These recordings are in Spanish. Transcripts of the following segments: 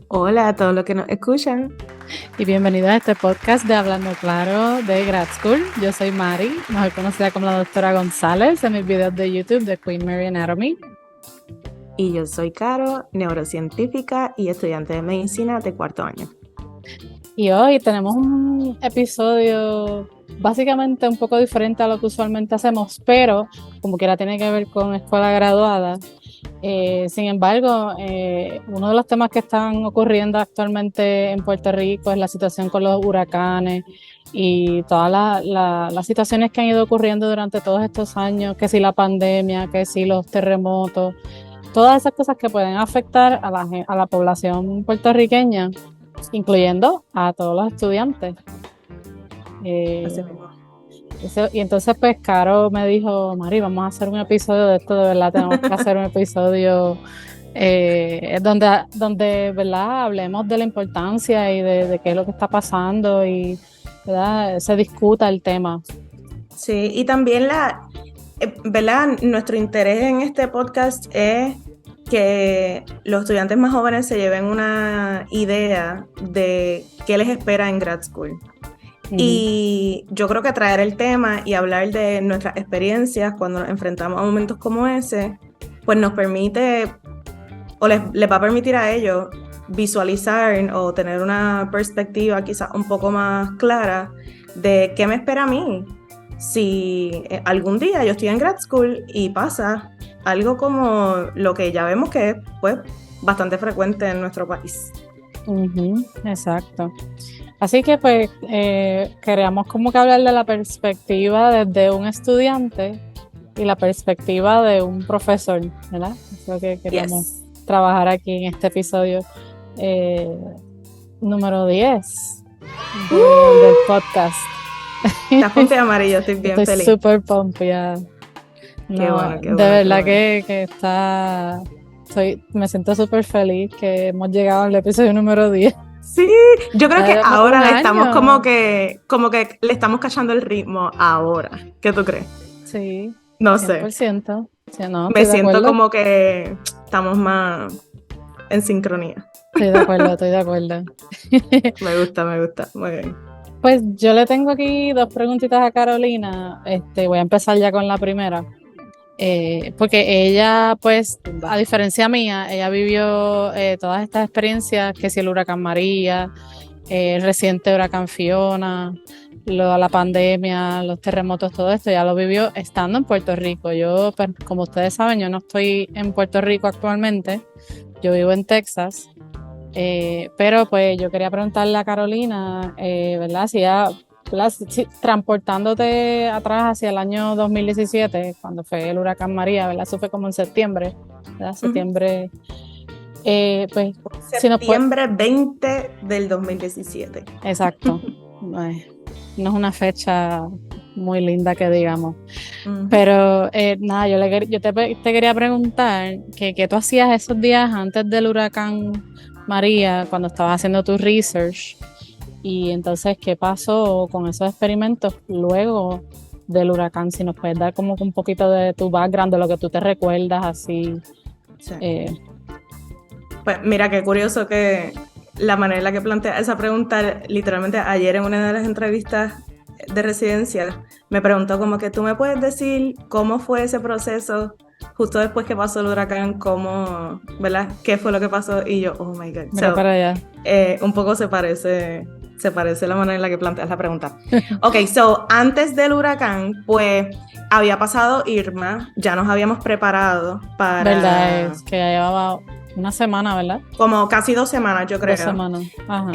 Hola a todos los que nos escuchan. Y bienvenidos a este podcast de Hablando Claro de Grad School. Yo soy Mari, mejor conocida como la doctora González en mis videos de YouTube de Queen Mary Anatomy. Y yo soy Caro, neurocientífica y estudiante de medicina de cuarto año. Y hoy tenemos un episodio básicamente un poco diferente a lo que usualmente hacemos, pero como quiera tiene que ver con escuela graduada. Sin embargo, uno de los temas que están ocurriendo actualmente en Puerto Rico es la situación con los huracanes y todas las situaciones que han ido ocurriendo durante todos estos años, que si la pandemia, que si los terremotos, todas esas cosas que pueden afectar a la población puertorriqueña, incluyendo a todos los estudiantes. Así mismo. Y entonces pues Caro me dijo, Mari, vamos a hacer un episodio de esto, de verdad tenemos que hacer un episodio donde ¿verdad? Hablemos de la importancia y de qué es lo que está pasando y ¿verdad? Se discuta el tema. Sí, y también ¿verdad? Nuestro interés en este podcast es que los estudiantes más jóvenes se lleven una idea de qué les espera en grad school. Y yo creo que traer el tema y hablar de nuestras experiencias cuando nos enfrentamos a momentos como ese, pues nos permite, o les va a permitir a ellos visualizar o tener una perspectiva quizás un poco más clara de qué me espera a mí si algún día yo estoy en grad school y pasa algo como lo que ya vemos que es pues, bastante frecuente en nuestro país. Exacto. Así que pues queríamos como que hablar de la perspectiva desde un estudiante y la perspectiva de un profesor, ¿verdad? Es lo que queríamos trabajar aquí en este episodio número 10 del podcast. ¿Estás pompeada, Amarillo? Estoy bien feliz. Estoy súper pompeada. Qué bueno, de verdad que está... me siento súper feliz que hemos llegado al episodio número 10. Sí, yo creo que ahora le estamos como que le estamos cachando el ritmo ahora. ¿Qué tú crees? Sí. No 100%. sé. Sí, no, me siento como que estamos más en sincronía. Estoy de acuerdo. Me gusta. Muy bien. Pues yo le tengo aquí dos preguntitas a Carolina. Voy a empezar ya con la primera. Porque ella, pues, a diferencia mía, ella vivió todas estas experiencias, que si el huracán María, el reciente huracán Fiona, la pandemia, los terremotos, todo esto, ya lo vivió estando en Puerto Rico. Yo, pues, como ustedes saben, yo no estoy en Puerto Rico actualmente, yo vivo en Texas, pero pues yo quería preguntarle a Carolina, ¿verdad? Si ya... transportándote atrás hacia el año 2017, cuando fue el huracán María, ¿verdad? Eso fue como en septiembre, ¿verdad? Septiembre. Pues, septiembre 20 del 2017. Exacto. No es una fecha muy linda que digamos. Pero nada, yo te quería preguntar qué tú hacías esos días antes del huracán María, cuando estabas haciendo tu research. Y entonces, ¿qué pasó con esos experimentos luego del huracán? Si nos puedes dar como un poquito de tu background, de lo que tú te recuerdas, así. Sí. Pues mira, qué curioso que la manera en la que plantea esa pregunta, literalmente ayer en una de las entrevistas de residencia, me preguntó como que tú me puedes decir cómo fue ese proceso justo después que pasó el huracán, cómo, ¿verdad? ¿Qué fue lo que pasó? Y yo, oh my God. Mira para allá. Un poco se parece la manera en la que planteas la pregunta. Ok, so, antes del huracán, pues, había pasado Irma, ya nos habíamos preparado para... ¿Verdad? Es que ya llevaba una semana, ¿verdad? Como casi 2 semanas, yo creo. 2 semanas, ajá.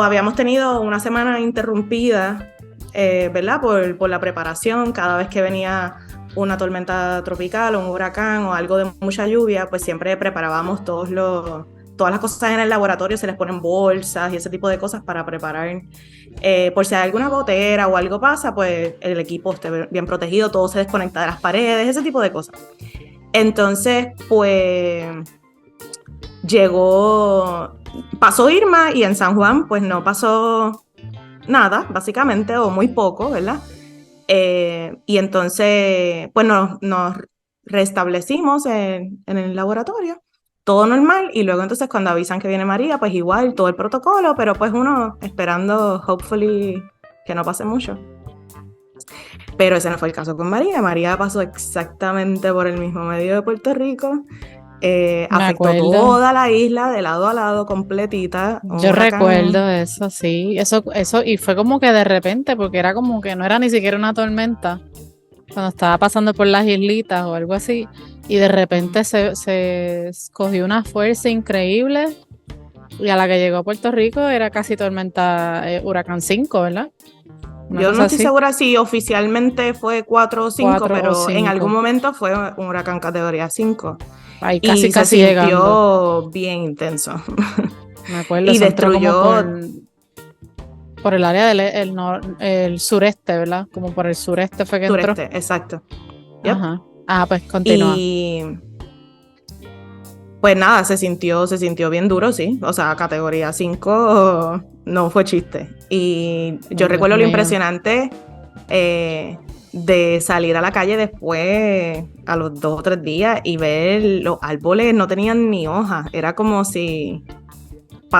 Habíamos tenido una semana interrumpida, ¿verdad? Por la preparación, cada vez que venía una tormenta tropical o un huracán o algo de mucha lluvia, pues siempre preparábamos todas las cosas en el laboratorio, se les ponen bolsas y ese tipo de cosas para preparar. Por si hay alguna gotera o algo pasa, pues el equipo esté bien protegido, todo se desconecta de las paredes, ese tipo de cosas. Entonces, pues pasó Irma y en San Juan, pues no pasó nada, básicamente, o muy poco, ¿verdad? Y entonces, pues nos restablecimos en el laboratorio. todo normal, y luego entonces cuando avisan que viene María, pues igual, todo el protocolo, pero pues uno esperando, hopefully, que no pase mucho. Pero ese no fue el caso con María. María pasó exactamente por el mismo medio de Puerto Rico. Afectó toda la isla de lado a lado, completita. Yo recuerdo eso, sí. Eso, y fue como que de repente, porque era como que no era ni siquiera una tormenta, cuando estaba pasando por las islitas o algo así, y de repente se cogió una fuerza increíble, y a la que llegó a Puerto Rico era casi tormenta huracán 5, ¿verdad? Yo no estoy segura si oficialmente fue 4 o 5, pero en algún momento fue un huracán categoría 5. Ahí casi, y casi se llegando. sintió bien intenso. Me acuerdo. Y destruyó por el área del sureste, ¿verdad? Como por el sureste fue que entró. Sureste, exacto. Yep. Ajá. Pues continúa. Y pues nada, se sintió bien duro, sí. O sea, categoría 5 no fue chiste. Y yo recuerdo lo impresionante de salir a la calle después, a los 2 o 3 días, y ver los árboles no tenían ni hojas. Era como si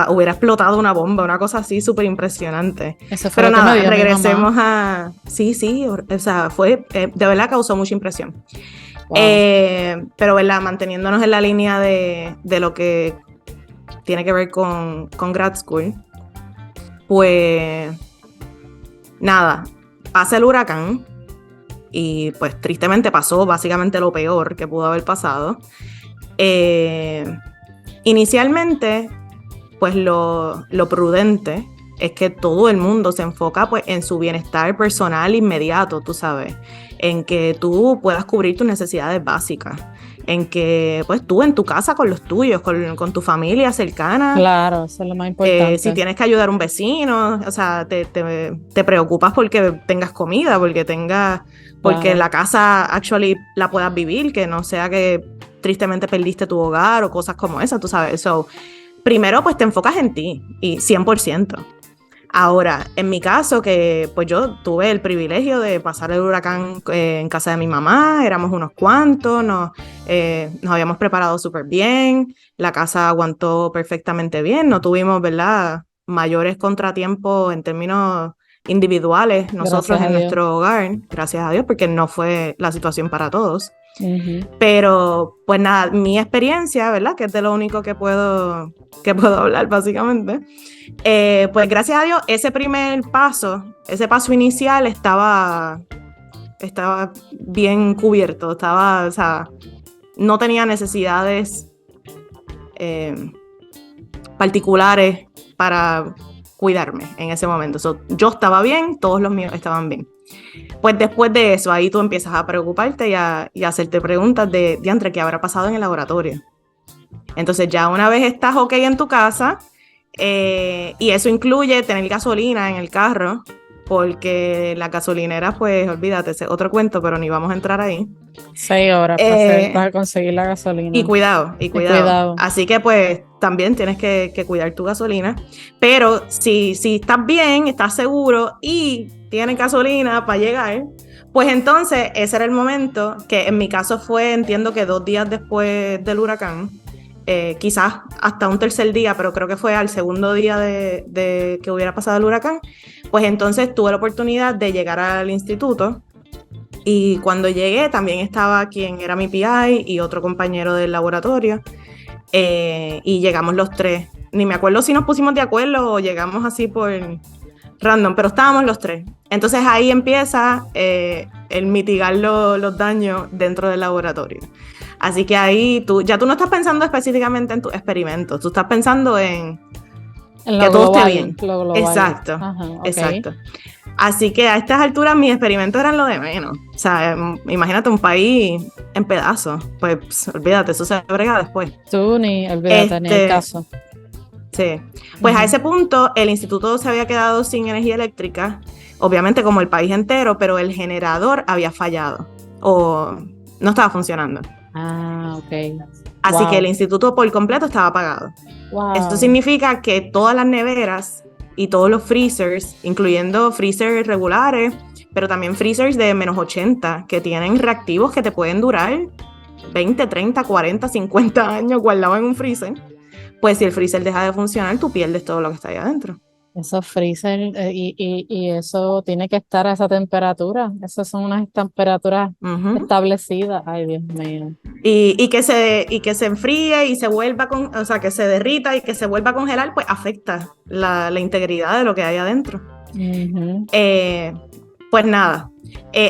hubiera explotado una bomba, una cosa así súper impresionante. Pero nada, regresemos a... Sí, o sea, fue, de verdad causó mucha impresión. Wow. Pero verdad, manteniéndonos en la línea de lo que tiene que ver con grad school, pues nada, pasa el huracán y pues tristemente pasó básicamente lo peor que pudo haber pasado. Inicialmente, pues lo prudente es que todo el mundo se enfoca pues en su bienestar personal inmediato, tú sabes, en que tú puedas cubrir tus necesidades básicas, en que pues tú en tu casa con los tuyos, con tu familia cercana. Claro, eso es lo más importante. Si tienes que ayudar a un vecino, o sea, te preocupas porque tengas comida, porque la casa actually la puedas vivir, que no sea que tristemente perdiste tu hogar o cosas como esas, tú sabes. So, primero pues te enfocas en ti y 100%. Ahora, en mi caso, que pues yo tuve el privilegio de pasar el huracán en casa de mi mamá, éramos unos cuantos, nos habíamos preparado súper bien, la casa aguantó perfectamente bien, no tuvimos, ¿verdad?, mayores contratiempos en términos individuales nosotros en nuestro hogar, gracias a Dios, porque no fue la situación para todos. Uh-huh. Pero pues nada, mi experiencia, ¿verdad?, que es de lo único que puedo hablar básicamente, pues gracias a Dios ese paso inicial estaba bien cubierto, o sea, no tenía necesidades particulares para cuidarme en ese momento. Yo estaba bien, todos los míos estaban bien. Pues después de eso, ahí tú empiezas a preocuparte y a hacerte preguntas de diantre, ¿qué habrá pasado en el laboratorio? Entonces ya una vez estás ok en tu casa, y eso incluye tener gasolina en el carro, porque las gasolineras, pues olvídate, es otro cuento, pero ni vamos a entrar ahí. 6 horas para conseguir la gasolina. Y cuidado. Así que pues también tienes que cuidar tu gasolina. Pero si estás bien, estás seguro y tienes gasolina para llegar, pues entonces ese era el momento, que en mi caso fue, entiendo que 2 días después del huracán, quizás hasta un tercer día, pero creo que fue al segundo día de que hubiera pasado el huracán, pues entonces tuve la oportunidad de llegar al instituto. Y cuando llegué también estaba quien era mi PI y otro compañero del laboratorio, y llegamos los 3. Ni me acuerdo si nos pusimos de acuerdo o llegamos así por random, pero estábamos los 3. Entonces ahí empieza el mitigar los daños dentro del laboratorio. Así que ahí tú no estás pensando específicamente en tus experimentos, tú estás pensando en que todo esté bien. Exacto, ajá, okay. Exacto. Así que a estas alturas mis experimentos eran lo de menos. O sea, imagínate un país en pedazos. Pues olvídate, eso se brega después. Tú ni olvídate ni el caso. Sí. Pues a ese punto el instituto se había quedado sin energía eléctrica, obviamente como el país entero, pero el generador había fallado o no estaba funcionando. Ah, ok. Así que el instituto por completo estaba apagado. Wow. Esto significa que todas las neveras y todos los freezers, incluyendo freezers regulares, pero también freezers de -80, que tienen reactivos que te pueden durar 20, 30, 40, 50 años guardado en un freezer, pues si el freezer deja de funcionar, tú pierdes todo lo que está ahí adentro. Esos freezer y eso tiene que estar a esa temperatura. Esas son unas temperaturas establecidas. Ay, Dios mío. Y que se enfríe y se vuelva o sea, que se derrita y que se vuelva a congelar, pues afecta la integridad de lo que hay adentro. Pues nada,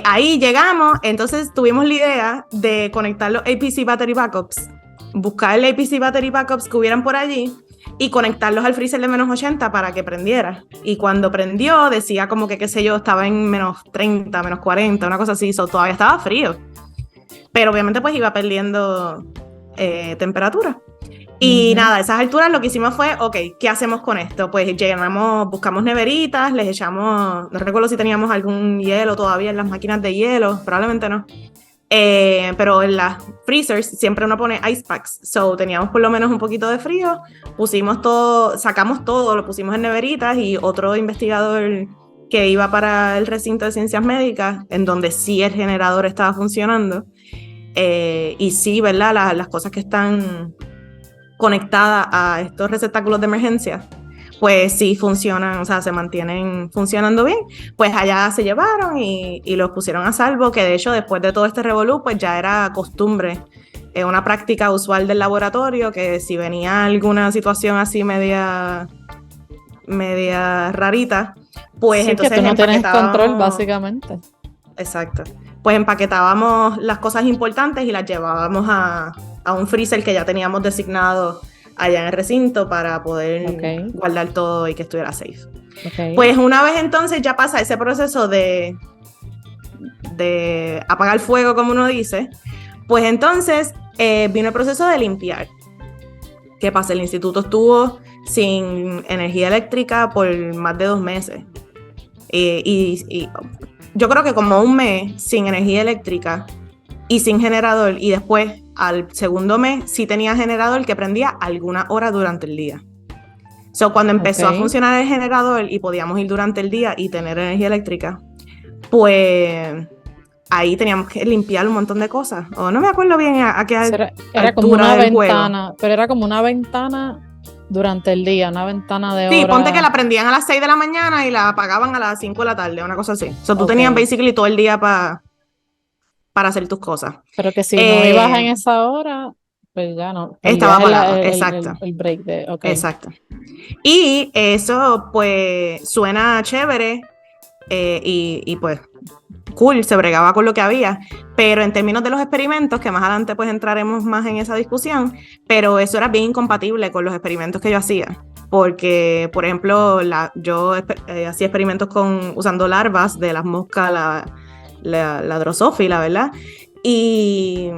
ahí llegamos, entonces tuvimos la idea de conectar los APC Battery Backups, buscar el APC Battery Backups que hubieran por allí y conectarlos al freezer de menos 80 para que prendiera. Y cuando prendió, decía como que, qué sé yo, estaba en menos 30, menos 40, una cosa así, todavía estaba frío. Pero obviamente pues iba perdiendo temperatura. Y nada, a esas alturas lo que hicimos fue, ok, ¿qué hacemos con esto? Pues buscamos neveritas, les echamos, no recuerdo si teníamos algún hielo todavía en las máquinas de hielo, probablemente no. Pero en las freezers siempre uno pone ice packs, so teníamos por lo menos un poquito de frío, pusimos todo, sacamos todo, lo pusimos en neveritas y otro investigador que iba para el recinto de ciencias médicas, en donde sí el generador estaba funcionando, y sí, ¿verdad? Las cosas que están conectadas a estos receptáculos de emergencia, pues sí funcionan, o sea, se mantienen funcionando bien, pues allá se llevaron y los pusieron a salvo, que de hecho después de todo este revolú, pues ya era costumbre, una práctica usual del laboratorio, que si venía alguna situación así media rarita, pues sí, entonces que tú no tienes control, básicamente. Exacto. Pues empaquetábamos las cosas importantes y las llevábamos a un freezer que ya teníamos designado allá en el recinto para poder guardar todo y que estuviera safe. Pues una vez entonces ya pasa ese proceso de apagar el fuego, como uno dice, pues entonces vino el proceso de limpiar. ¿Qué pasa? El instituto estuvo sin energía eléctrica por más de 2 meses. Y yo creo que como 1 mes sin energía eléctrica y sin generador, y después al segundo mes sí tenía generador que prendía alguna hora durante el día. So, cuando empezó a funcionar el generador y podíamos ir durante el día y tener energía eléctrica, pues ahí teníamos que limpiar un montón de cosas. O no me acuerdo bien a qué era altura como una del ventana, juego. pero era como una ventana durante el día, una ventana de Sí, hora. ponte que la prendían a las 6 de la mañana y la apagaban a las 5 de la tarde, una cosa así. So, tú tenías basically todo el día para hacer tus cosas. Pero que si no ibas en esa hora, pues ya no. Estaba apagado, exacto. El break de, Exacto. Y eso, pues, suena chévere y pues, cool, se bregaba con lo que había. Pero en términos de los experimentos, que más adelante pues entraremos más en esa discusión, pero eso era bien incompatible con los experimentos que yo hacía. Porque, por ejemplo, yo hacía experimentos usando larvas de las moscas, la drosófila, ¿verdad? Y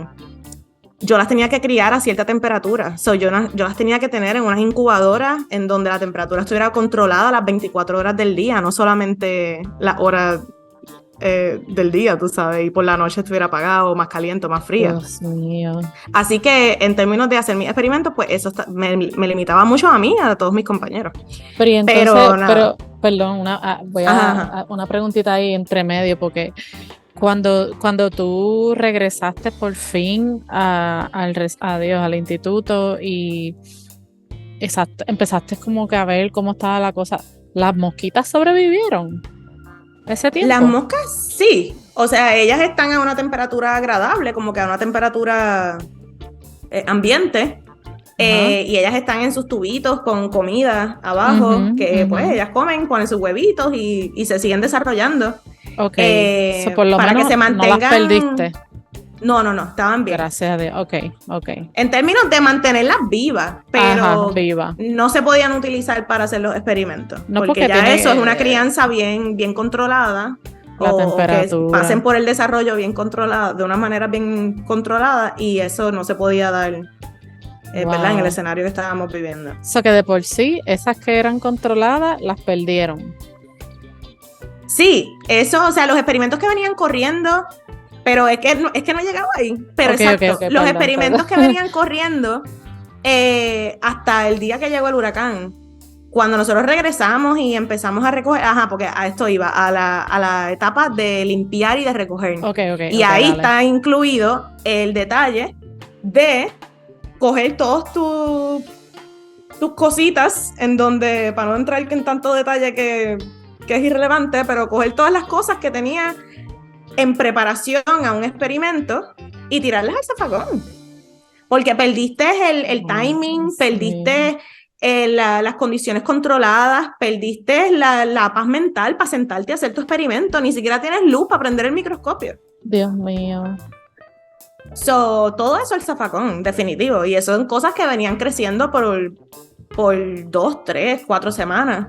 yo las tenía que criar a cierta temperatura. So, yo las tenía que tener en unas incubadoras en donde la temperatura estuviera controlada las 24 horas del día, no solamente las horas del día, tú sabes, y por la noche estuviera apagado, más caliente, más fría. Dios mío. Así que en términos de hacer mis experimentos, pues eso me limitaba mucho a mí, a todos mis compañeros. Pero y entonces, perdón, una preguntita ahí entre medio, porque cuando tú regresaste por fin al instituto y empezaste como que a ver cómo estaba la cosa, ¿las mosquitas sobrevivieron ese tiempo? Las moscas sí, o sea, ellas están a una temperatura agradable, como que a una temperatura ambiente, y ellas están en sus tubitos con comida abajo, pues ellas comen, ponen sus huevitos y se siguen desarrollando. Por lo para menos que se mantengan. No las perdiste. No, estaban bien. Gracias a Dios, ok. En términos de mantenerlas vivas, pero viva. No se podían utilizar para hacer los experimentos. No, porque ya eso es una crianza bien controlada. La temperatura. Que pasen por el desarrollo bien controlado, de una manera bien controlada, y eso no se podía dar, ¿verdad? En el escenario que estábamos viviendo. O sea que de por sí, esas que eran controladas, las perdieron. Sí, eso, o sea, los experimentos que venían corriendo, pero es que no llegaba ahí. Pero exacto, los experimentos que venían corriendo hasta el día que llegó el huracán, cuando nosotros regresamos y empezamos a recoger, porque a esto iba, a la etapa de limpiar y de recoger. Y ahí está incluido el detalle de coger todos tus cositas, en donde, para no entrar en tanto detalle que es irrelevante, pero coger todas las cosas que tenía en preparación a un experimento y tirarlas al zafacón. Porque perdiste el timing, Sí. perdiste las condiciones controladas, perdiste la paz mental para sentarte a hacer tu experimento, ni siquiera tienes luz para prender el microscopio. Dios mío. Todo eso al zafacón, definitivo. Y eso son cosas que venían creciendo por 2, 3, 4 semanas.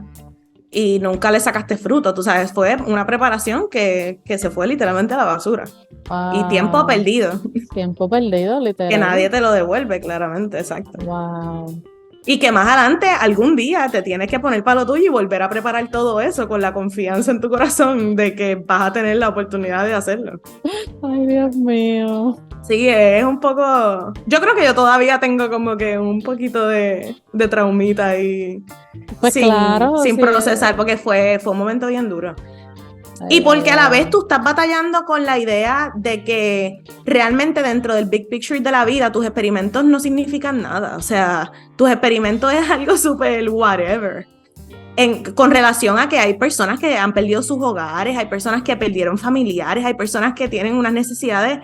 Y nunca le sacaste fruto, tú sabes, fue una preparación que se fue literalmente a la basura. Wow. Y tiempo perdido. Tiempo perdido, literal. Que nadie te lo devuelve, claramente, exacto. Wow. Y que más adelante, algún día, te tienes que poner para lo tuyo y volver a preparar todo eso con la confianza en tu corazón de que vas a tener la oportunidad de hacerlo. Ay, Dios mío. Sí, es un poco... Yo creo que yo todavía tengo como que un poquito de traumita y Pues claro, sin sí. procesar, porque fue un momento bien duro. Ay, Y porque a la vez ay. tú estás batallando con la idea de que realmente dentro del big picture de la vida tus experimentos no significan nada. O sea, tus experimentos es algo súper whatever. Con relación a que hay personas que han perdido sus hogares, hay personas que perdieron familiares, hay personas que tienen unas necesidades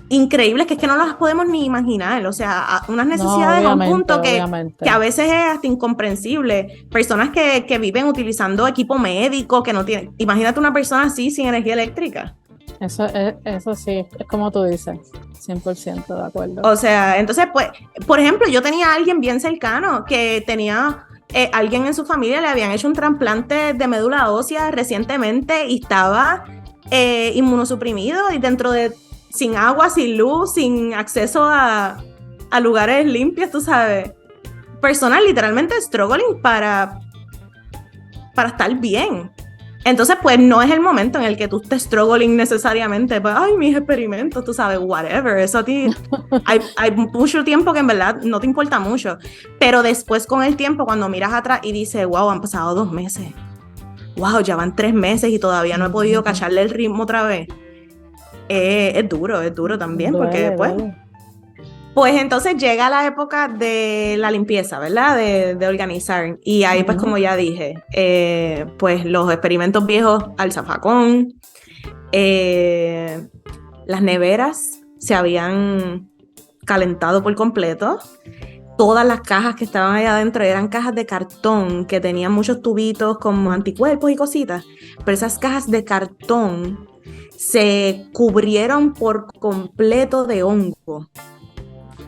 increíbles que es que no las podemos ni imaginar. O sea, unas necesidades a un punto que a veces es hasta incomprensible. Personas que viven utilizando equipo médico, que no tienen... Imagínate una persona así sin energía eléctrica. Eso sí, es como tú dices, 100% de acuerdo. O sea, entonces, pues, por ejemplo, yo tenía a alguien bien cercano que tenía... alguien en su familia le habían hecho un trasplante de médula ósea recientemente y estaba inmunosuprimido y sin agua, sin luz, sin acceso a lugares limpios, tú sabes. Personas literalmente struggling para estar bien. Entonces, pues, no es el momento en el que tú estés struggling necesariamente. Pues, ay, mis experimentos, tú sabes, whatever. Eso a ti... hay mucho tiempo que en verdad no te importa mucho. Pero después, con el tiempo, cuando miras atrás y dices, wow, han pasado 2 meses. Wow, ya van 3 meses y todavía no he podido cacharle el ritmo otra vez. Es duro también, porque pues entonces llega la época de la limpieza, ¿verdad? De organizar. Y ahí, pues, como ya dije, pues los experimentos viejos al zafacón, las neveras se habían calentado por completo. Todas las cajas que estaban allá adentro eran cajas de cartón que tenían muchos tubitos como anticuerpos y cositas. Pero esas cajas de cartón se cubrieron por completo de hongo.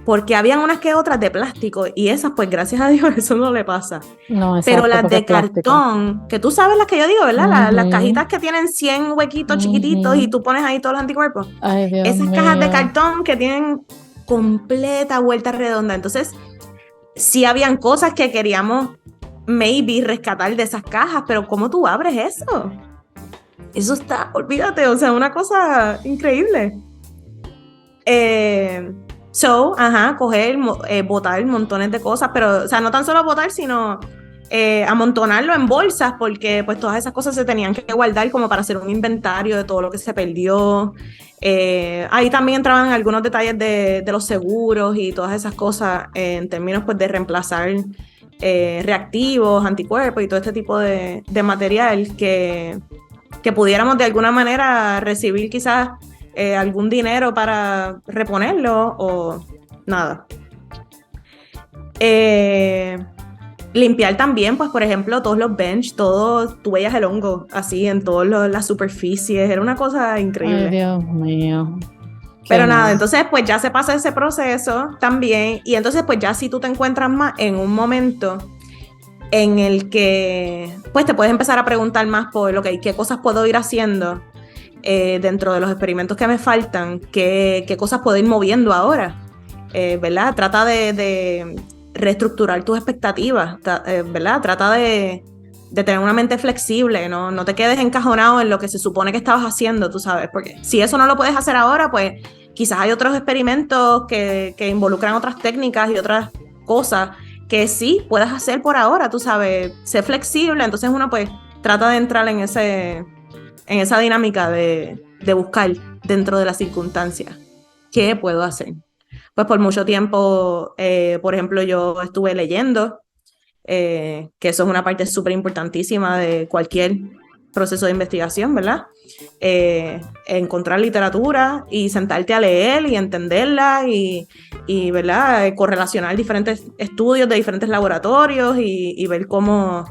Porque habían unas que otras de plástico y esas, pues gracias a Dios, eso no le pasa. No, exacto, pero las de cartón, que tú sabes las que yo digo, ¿verdad? Las cajitas que tienen 100 huequitos chiquititos y tú pones ahí todos los anticuerpos. Ay, Dios esas mío. cajas de cartón que tienen completa vuelta redonda. Entonces, sí habían cosas que queríamos maybe rescatar de esas cajas, pero ¿cómo tú abres eso? Eso está, olvídate, o sea, una cosa increíble. Coger, botar montones de cosas, pero, o sea, no tan solo botar, sino amontonarlo en bolsas, porque pues todas esas cosas se tenían que guardar como para hacer un inventario de todo lo que se perdió. Ahí también entraban algunos detalles de los seguros y todas esas cosas en términos pues de reemplazar reactivos, anticuerpos y todo este tipo de material que pudiéramos de alguna manera recibir quizás algún dinero para reponerlo o nada. Limpiar también, pues por ejemplo, todos los bench, tú veías el hongo así en todas las superficies, era una cosa increíble. Ay, Dios mío. Pero nada, entonces pues ya se pasa ese proceso también y entonces pues ya si tú te encuentras más en un momento en el que pues te puedes empezar a preguntar más por qué cosas puedo ir haciendo dentro de los experimentos que me faltan, qué cosas puedo ir moviendo ahora, ¿verdad? Trata de reestructurar tus expectativas, ¿verdad? Trata de tener una mente flexible, no te quedes encajonado en lo que se supone que estabas haciendo, tú sabes, porque si eso no lo puedes hacer ahora, pues quizás hay otros experimentos que involucran otras técnicas y otras cosas que sí puedes hacer por ahora, tú sabes, sé flexible, entonces uno pues trata de entrar en esa dinámica de buscar dentro de las circunstancias qué puedo hacer. pues por mucho tiempo, por ejemplo, yo estuve leyendo, que eso es una parte súper importantísima de cualquier proceso de investigación, ¿verdad? Encontrar literatura y sentarte a leer y entenderla y ¿verdad? Correlacionar diferentes estudios de diferentes laboratorios y ver cómo,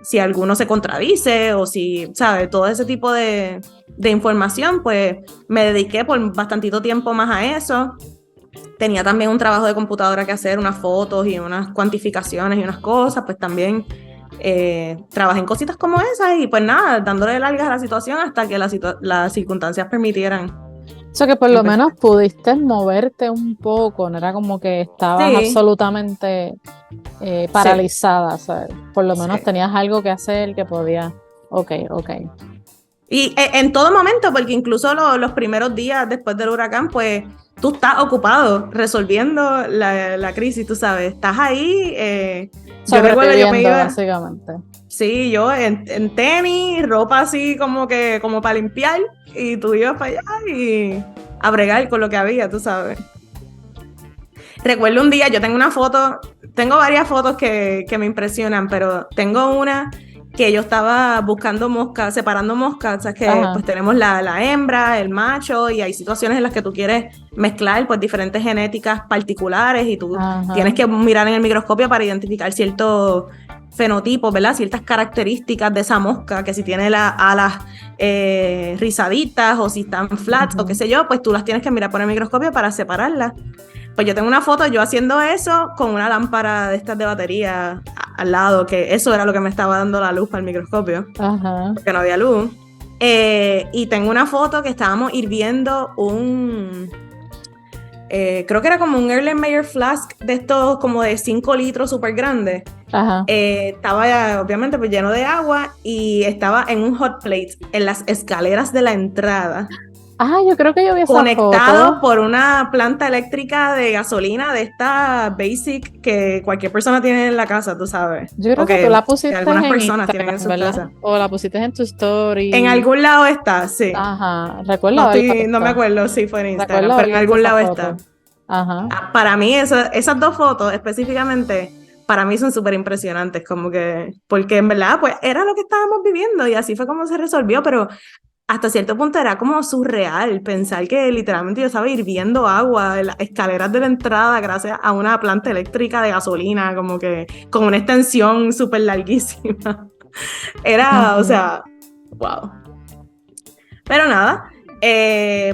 si alguno se contradice o si, ¿sabes? Todo ese tipo de información, pues me dediqué por bastantito tiempo más a eso. Tenía también un trabajo de computadora que hacer, unas fotos y unas cuantificaciones y unas cosas, pues también trabajé en cositas como esas y pues nada, dándole largas a la situación hasta que las circunstancias permitieran. O sea que por lo menos pudiste moverte un poco, no era como que estabas absolutamente paralizada, ¿sabes? Por lo menos tenías algo que hacer que podías, ok. Y en todo momento, porque incluso los primeros días después del huracán, pues tú estás ocupado resolviendo la crisis, tú sabes, estás ahí. Yo recuerdo, yo me iba, básicamente. Sí, yo en tenis, ropa así como para limpiar, y tú ibas para allá y a bregar con lo que había, tú sabes. Recuerdo un día, yo tengo varias fotos que me impresionan, pero tengo una que yo estaba buscando moscas, separando moscas, o sea, que pues tenemos la hembra, el macho, y hay situaciones en las que tú quieres mezclar pues diferentes genéticas particulares y tú tienes que mirar en el microscopio para identificar ciertos fenotipos, ¿verdad? Ciertas características de esa mosca, que si tiene las alas rizaditas o si están flats o qué sé yo, pues tú las tienes que mirar por el microscopio para separarlas. Pues yo tengo una foto yo haciendo eso con una lámpara de estas de batería al lado, que eso era lo que me estaba dando la luz para el microscopio, porque no había luz. Y tengo una foto que estábamos hirviendo creo que era como un Erlenmeyer Flask de estos como de 5 litros súper grandes. Estaba obviamente pues lleno de agua y estaba en un hot plate en las escaleras de la entrada. Yo creo que yo vi esa conectado foto. por una planta eléctrica de gasolina de esta basic que cualquier persona tiene en la casa, tú sabes. Yo creo que tú la pusiste algunas en personas Instagram, tienen en su casa. O la pusiste en tu story. En algún lado está, sí. Recuerdo. No me acuerdo si fue en Instagram, pero en algún lado está. Para mí esas dos fotos específicamente, para mí son súper impresionantes, como que, porque en verdad pues era lo que estábamos viviendo y así fue como se resolvió, pero hasta cierto punto era como surreal pensar que literalmente yo estaba hirviendo agua en las escaleras de la entrada gracias a una planta eléctrica de gasolina, como que con una extensión súper larguísima. Era, o sea, wow. Pero nada,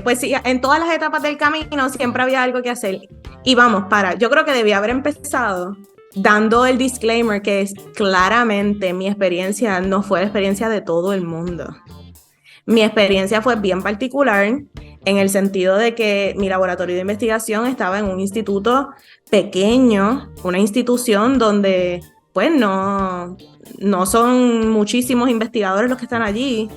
pues sí, en todas las etapas del camino siempre había algo que hacer. Y vamos, yo creo que debía haber empezado dando el disclaimer que es claramente mi experiencia no fue la experiencia de todo el mundo. Mi experiencia fue bien particular en el sentido de que mi laboratorio de investigación estaba en un instituto pequeño, una institución donde pues no son muchísimos investigadores los que están allí,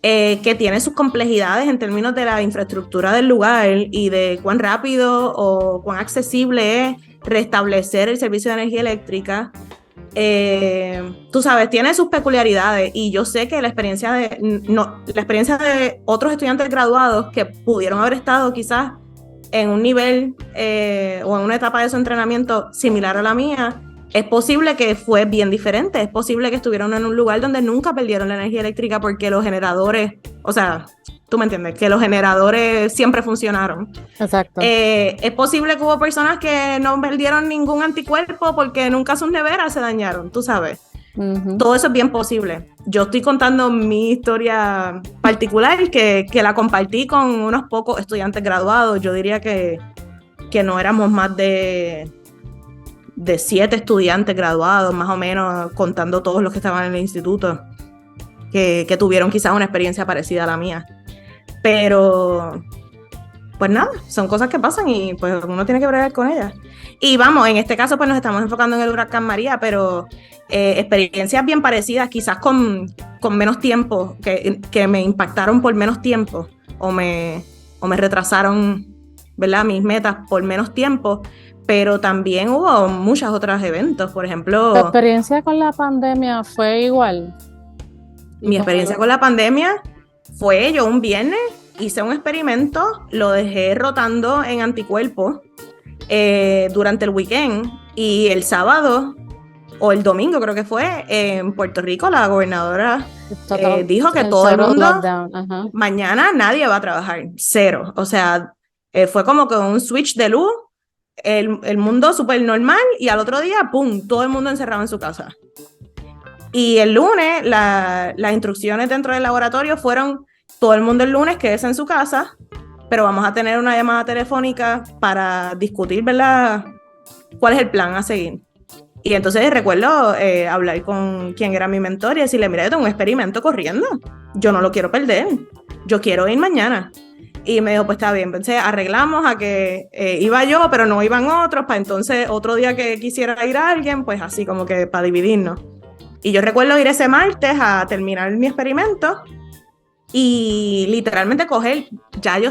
que tiene sus complejidades en términos de la infraestructura del lugar y de cuán rápido o cuán accesible es restablecer el servicio de energía eléctrica. Tú sabes, tiene sus peculiaridades y yo sé que la experiencia de otros estudiantes graduados que pudieron haber estado quizás en un nivel o en una etapa de su entrenamiento similar a la mía, es posible que fue bien diferente, es posible que estuvieron en un lugar donde nunca perdieron la energía eléctrica porque los generadores, o sea, tú me entiendes, que los generadores siempre funcionaron. Exacto. Es posible que hubo personas que no perdieron ningún anticuerpo porque nunca sus neveras se dañaron, tú sabes. Todo eso es bien posible. Yo estoy contando mi historia particular que la compartí con unos pocos estudiantes graduados. Yo diría que no éramos más de 7 estudiantes graduados, más o menos, contando todos los que estaban en el instituto, que tuvieron quizás una experiencia parecida a la mía. Pero, pues nada, son cosas que pasan y pues uno tiene que bregar con ellas. Y vamos, en este caso pues nos estamos enfocando en el huracán María, pero experiencias bien parecidas, quizás con menos tiempo, que me impactaron por menos tiempo o me retrasaron, ¿verdad?, mis metas por menos tiempo. Pero también hubo muchos otros eventos, por ejemplo... ¿Tu experiencia con la pandemia fue igual? Mi experiencia con la pandemia fue, yo un viernes hice un experimento, lo dejé rotando en anticuerpos durante el weekend, y el sábado o el domingo creo que fue, en Puerto Rico la gobernadora dijo que todo el mundo, mañana nadie va a trabajar, cero. O sea, fue como que un switch de luz, el mundo súper normal, y al otro día, ¡pum!, todo el mundo encerrado en su casa. Y el lunes, las instrucciones dentro del laboratorio fueron: todo el mundo el lunes quédese en su casa, pero vamos a tener una llamada telefónica para discutir, ¿verdad?, cuál es el plan a seguir. Y entonces recuerdo hablar con quien era mi mentor y decirle: mira, yo tengo un experimento corriendo, yo no lo quiero perder, yo quiero ir mañana. Y me dijo: pues está bien. Entonces arreglamos a que iba yo, pero no iban otros, para entonces otro día que quisiera ir a alguien, pues así como que para dividirnos. Y yo recuerdo ir ese martes a terminar mi experimento y literalmente coger, ya yo,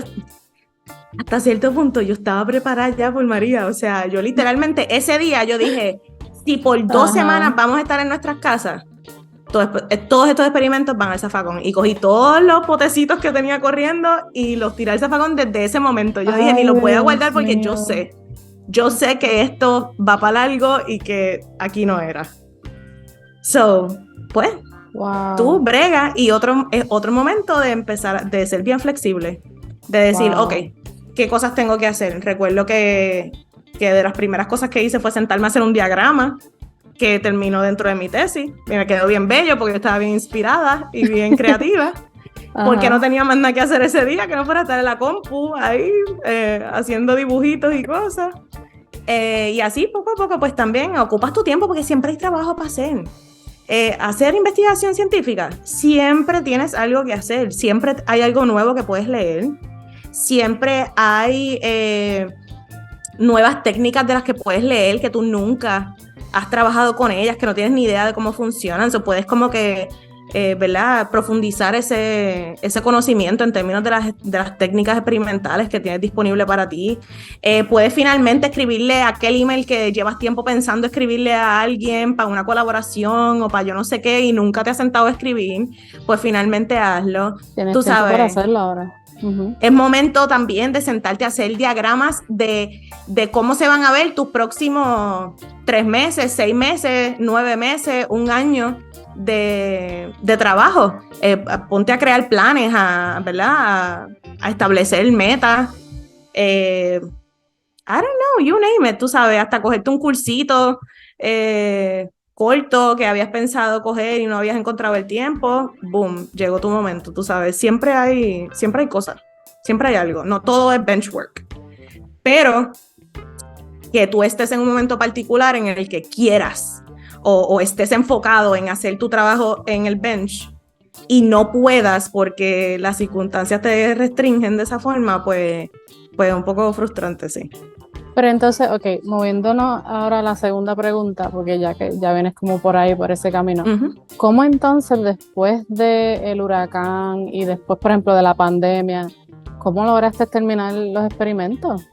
hasta cierto punto, yo estaba preparada ya por María. O sea, yo literalmente ese día yo dije: si por 2 semanas vamos a estar en nuestras casas, todos estos experimentos van al zafacón. Y cogí todos los potecitos que tenía corriendo y los tiré al zafacón desde ese momento. Yo dije: ni los voy a guardar porque yo sé que esto va para largo y que aquí no era. So, pues, tú brega, y otro momento de empezar, de ser bien flexible, de decir, ok, ¿qué cosas tengo que hacer? Recuerdo que de las primeras cosas que hice fue sentarme a hacer un diagrama que terminó dentro de mi tesis. Me quedó bien bello porque yo estaba bien inspirada y bien creativa, porque no tenía más nada que hacer ese día que no fuera estar en la compu ahí haciendo dibujitos y cosas. Y así poco a poco pues también ocupas tu tiempo, porque siempre hay trabajo para hacer. Hacer investigación científica, siempre tienes algo que hacer, siempre hay algo nuevo que puedes leer, siempre hay nuevas técnicas de las que puedes leer que tú nunca has trabajado con ellas, que no tienes ni idea de cómo funcionan. So, puedes como que ¿verdad?, profundizar ese conocimiento en términos de las técnicas experimentales que tienes disponible para ti. Puedes finalmente escribirle aquel email que llevas tiempo pensando escribirle a alguien para una colaboración o para yo no sé qué y nunca te has sentado a escribir. Pues finalmente hazlo. Tienes tú tiempo sabes para hacerlo ahora. Es momento también de sentarte a hacer diagramas de cómo se van a ver tus próximos 3 meses, 6 meses, 9 meses, un año de trabajo. Ponte a crear planes, ¿verdad? A establecer metas. I don't know, you name it, tú sabes, hasta cogerte un cursito corto que habías pensado coger y no habías encontrado el tiempo. Boom, llegó tu momento, tú sabes. Siempre hay cosas, siempre hay algo. No todo es benchwork, pero que tú estés en un momento particular en el que quieras o estés enfocado en hacer tu trabajo en el bench y no puedas porque las circunstancias te restringen de esa forma, pues un poco frustrante, sí. Pero entonces, ok, moviéndonos ahora a la segunda pregunta, porque ya vienes como por ahí, por ese camino. ¿Cómo entonces, después del huracán y después, por ejemplo, de la pandemia, cómo lograste terminar los experimentos?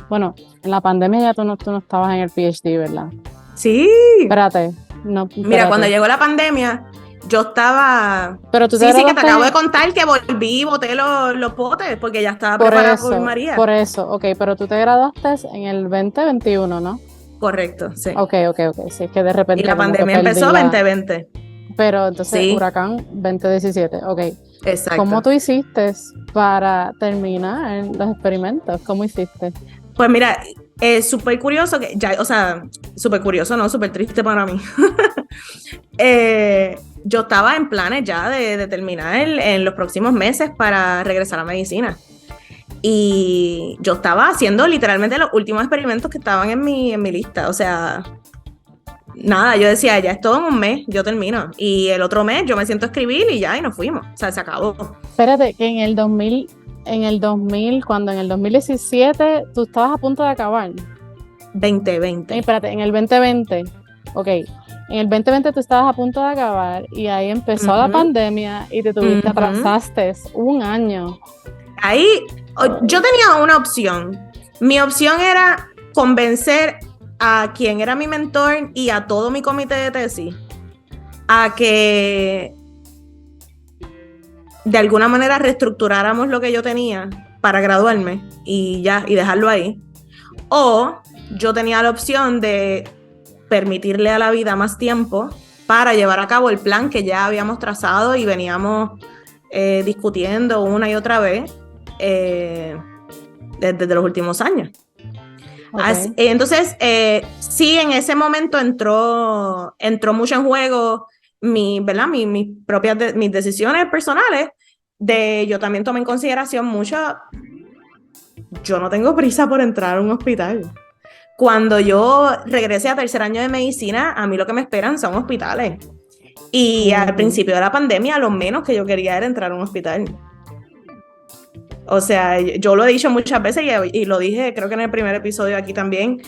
Bueno, en la pandemia ya tú no estabas en el PhD, ¿verdad? Sí. Espérate. Mira, cuando llegó la pandemia, yo estaba... Pero tú sí, que te acabo de contar que volví y boté los potes porque ya estaba preparada por María. Por eso, ok, pero tú te graduaste en el 2021, ¿no? Correcto, sí. Ok, sí, es que de repente... Y la pandemia empezó 2020. Pero entonces, sí. Huracán 2017, ok. Exacto. ¿Cómo tú hiciste para terminar los experimentos? ¿Cómo hiciste? Pues mira, es súper curioso que ya, o sea, súper curioso, no, súper triste para mí. Yo estaba en planes ya de terminar en los próximos meses para regresar a medicina. Y yo estaba haciendo literalmente los últimos experimentos que estaban en mi lista. O sea, nada, yo decía, ya es todo en un mes, yo termino. Y el otro mes yo me siento a escribir y ya, y nos fuimos. O sea, se acabó. Espérate, que en el 2000, cuando en el 2017 tú estabas a punto de acabar. 2020. Espérate, en el 2020, ok. En el 2020 tú estabas a punto de acabar y ahí empezó la pandemia y te atrasaste un año. Ahí yo tenía una opción. Mi opción era convencer a quien era mi mentor y a todo mi comité de tesis a que de alguna manera reestructuráramos lo que yo tenía para graduarme y ya, y dejarlo ahí. o yo tenía la opción de permitirle a la vida más tiempo para llevar a cabo el plan que ya habíamos trazado y veníamos discutiendo una y otra vez desde los últimos años. Okay. Entonces, sí, en ese momento entró mucho en juego mis decisiones personales. Yo también tomé en consideración mucho, yo no tengo prisa por entrar a un hospital. Cuando yo regresé a tercer año de medicina, a mí lo que me esperan son hospitales. Y al principio de la pandemia, lo menos que yo quería era entrar a un hospital. O sea, yo lo he dicho muchas veces y lo dije, creo que en el primer episodio aquí también.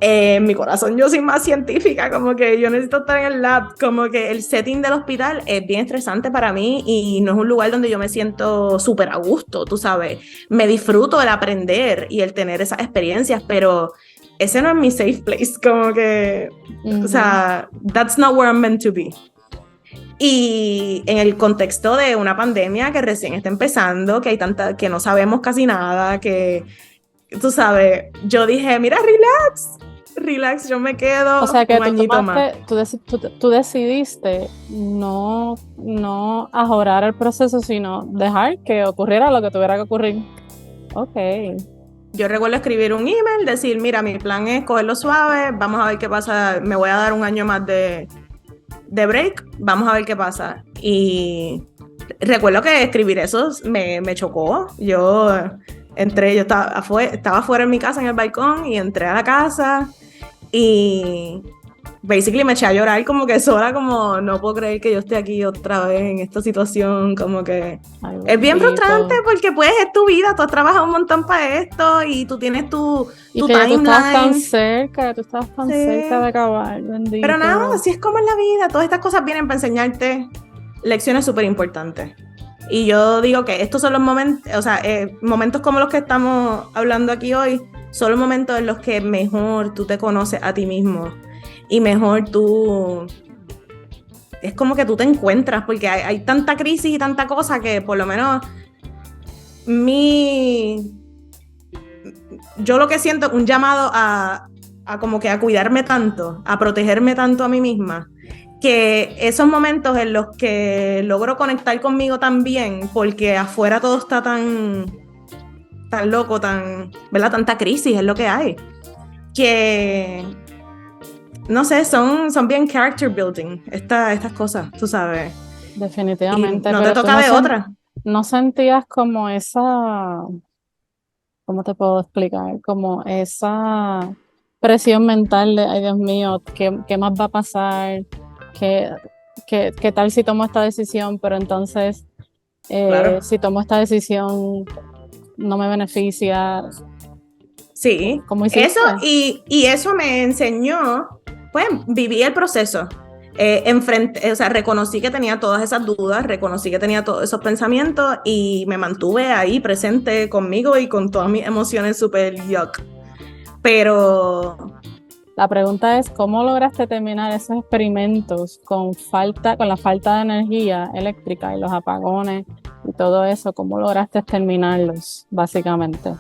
En mi corazón yo soy más científica, como que yo necesito estar en el lab, como que el setting del hospital es bien estresante para mí y no es un lugar donde yo me siento súper a gusto, tú sabes. Me disfruto el aprender y el tener esas experiencias, pero ese no es mi safe place, como que, o sea, that's not where I'm meant to be. Y en el contexto de una pandemia que recién está empezando, que no sabemos casi nada, que tú sabes, yo dije, mira, relax, yo me quedo o sea que un añito más. tú decidiste no ajorar el proceso, sino dejar que ocurriera lo que tuviera que ocurrir. Ok. Yo recuerdo escribir un email, decir, mira, mi plan es cogerlo suave, vamos a ver qué pasa, me voy a dar un año más de break, vamos a ver qué pasa. Y recuerdo que escribir eso me chocó. Yo estaba afuera en mi casa en el balcón y entré a la casa y basically me eché a llorar como que sola, como no puedo creer que yo esté aquí otra vez en esta situación, como que es bien frustrante porque pues es tu vida, tú has trabajado un montón para esto y tú tienes tu timeline. Tú estabas tan cerca de acabar, bendito. Pero nada, así es como en la vida, todas estas cosas vienen para enseñarte lecciones súper importantes. Y yo digo que estos son los momentos, o sea, momentos como los que estamos hablando aquí hoy, son los momentos en los que mejor tú te conoces a ti mismo y mejor es como que tú te encuentras, porque hay tanta crisis y tanta cosa que por lo menos yo lo que siento es un llamado a como que a cuidarme tanto, a protegerme tanto a mí misma, que esos momentos en los que logro conectar conmigo también, porque afuera todo está tan loco, ¿verdad? Tanta crisis es lo que hay, que no sé, son bien character building estas cosas, tú sabes. Definitivamente. Y no te toca de otra. ¿No sentías como esa, cómo te puedo explicar? Como esa presión mental de, ay Dios mío, ¿qué más va a pasar? ¿Qué tal si tomo esta decisión? Pero entonces, Claro. si tomo esta decisión, no me beneficia. Sí, ¿Cómo hiciste? eso y eso me enseñó, pues viví el proceso. O sea, reconocí que tenía todas esas dudas, reconocí que tenía todos esos pensamientos y me mantuve ahí presente conmigo y con todas mis emociones súper yuck. Pero la pregunta es, ¿cómo lograste terminar esos experimentos con la falta de energía eléctrica y los apagones y todo eso? ¿Cómo lograste terminarlos, básicamente?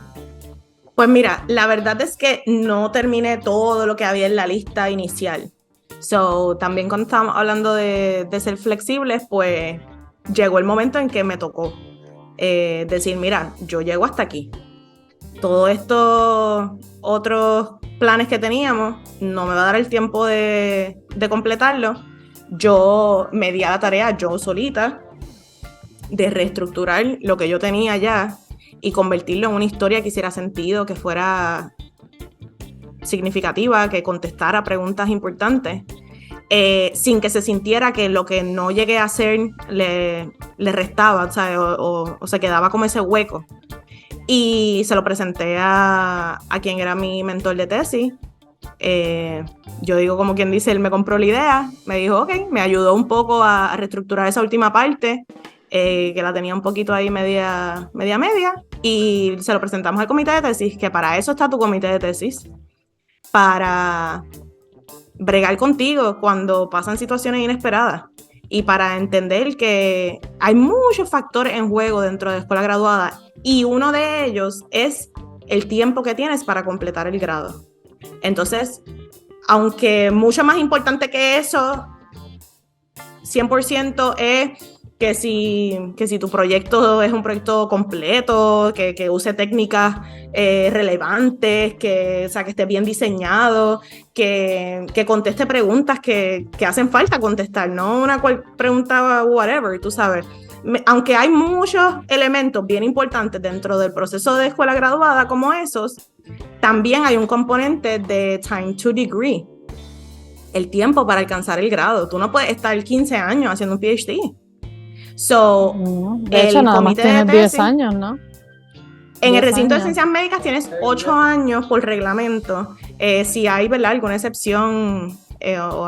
Pues mira, la verdad es que no terminé todo lo que había en la lista inicial. So, también cuando estábamos hablando de ser flexibles, pues llegó el momento en que me tocó decir, mira, yo llego hasta aquí. Todos estos otros planes que teníamos no me va a dar el tiempo de completarlo. Yo me di a la tarea yo solita de reestructurar lo que yo tenía ya y convertirlo en una historia que hiciera sentido, que fuera significativa, que contestara preguntas importantes, sin que se sintiera que lo que no llegué a hacer le restaba, ¿sabes? O se quedaba como ese hueco. Y se lo presenté a quien era mi mentor de tesis. Yo digo, como quien dice, él me compró la idea, me dijo, ok, me ayudó un poco a reestructurar esa última parte, que la tenía un poquito ahí media, y se lo presentamos al comité de tesis, que para eso está tu comité de tesis, para bregar contigo cuando pasan situaciones inesperadas y para entender que hay muchos factores en juego dentro de escuela graduada y uno de ellos es el tiempo que tienes para completar el grado. Entonces, aunque mucho más importante que eso, 100% es que si tu proyecto es un proyecto completo, que use técnicas relevantes, que esté bien diseñado, que conteste preguntas que hacen falta contestar, no una pregunta whatever, tú sabes. Aunque hay muchos elementos bien importantes dentro del proceso de escuela graduada como esos, también hay un componente de time to degree, el tiempo para alcanzar el grado. Tú no puedes estar 15 años haciendo un PhD. So, de hecho, nada más tienes 10 años, ¿no? En el recinto de ciencias médicas tienes 8 años por reglamento. Si hay, ¿verdad?, alguna excepción o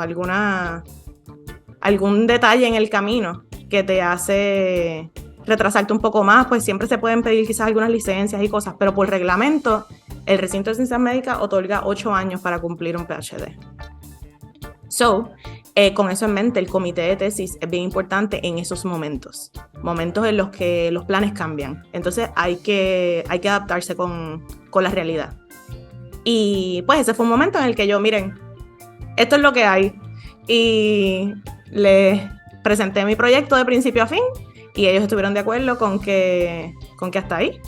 algún detalle en el camino que te hace retrasarte un poco más, pues siempre se pueden pedir quizás algunas licencias y cosas, pero por reglamento, el recinto de ciencias médicas otorga 8 años para cumplir un PhD. So, con eso en mente, el comité de tesis es bien importante en esos momentos en los que los planes cambian. Entonces hay que adaptarse con la realidad. Y pues ese fue un momento en el que yo, miren, esto es lo que hay. Y les presenté mi proyecto de principio a fin y ellos estuvieron de acuerdo con que hasta ahí.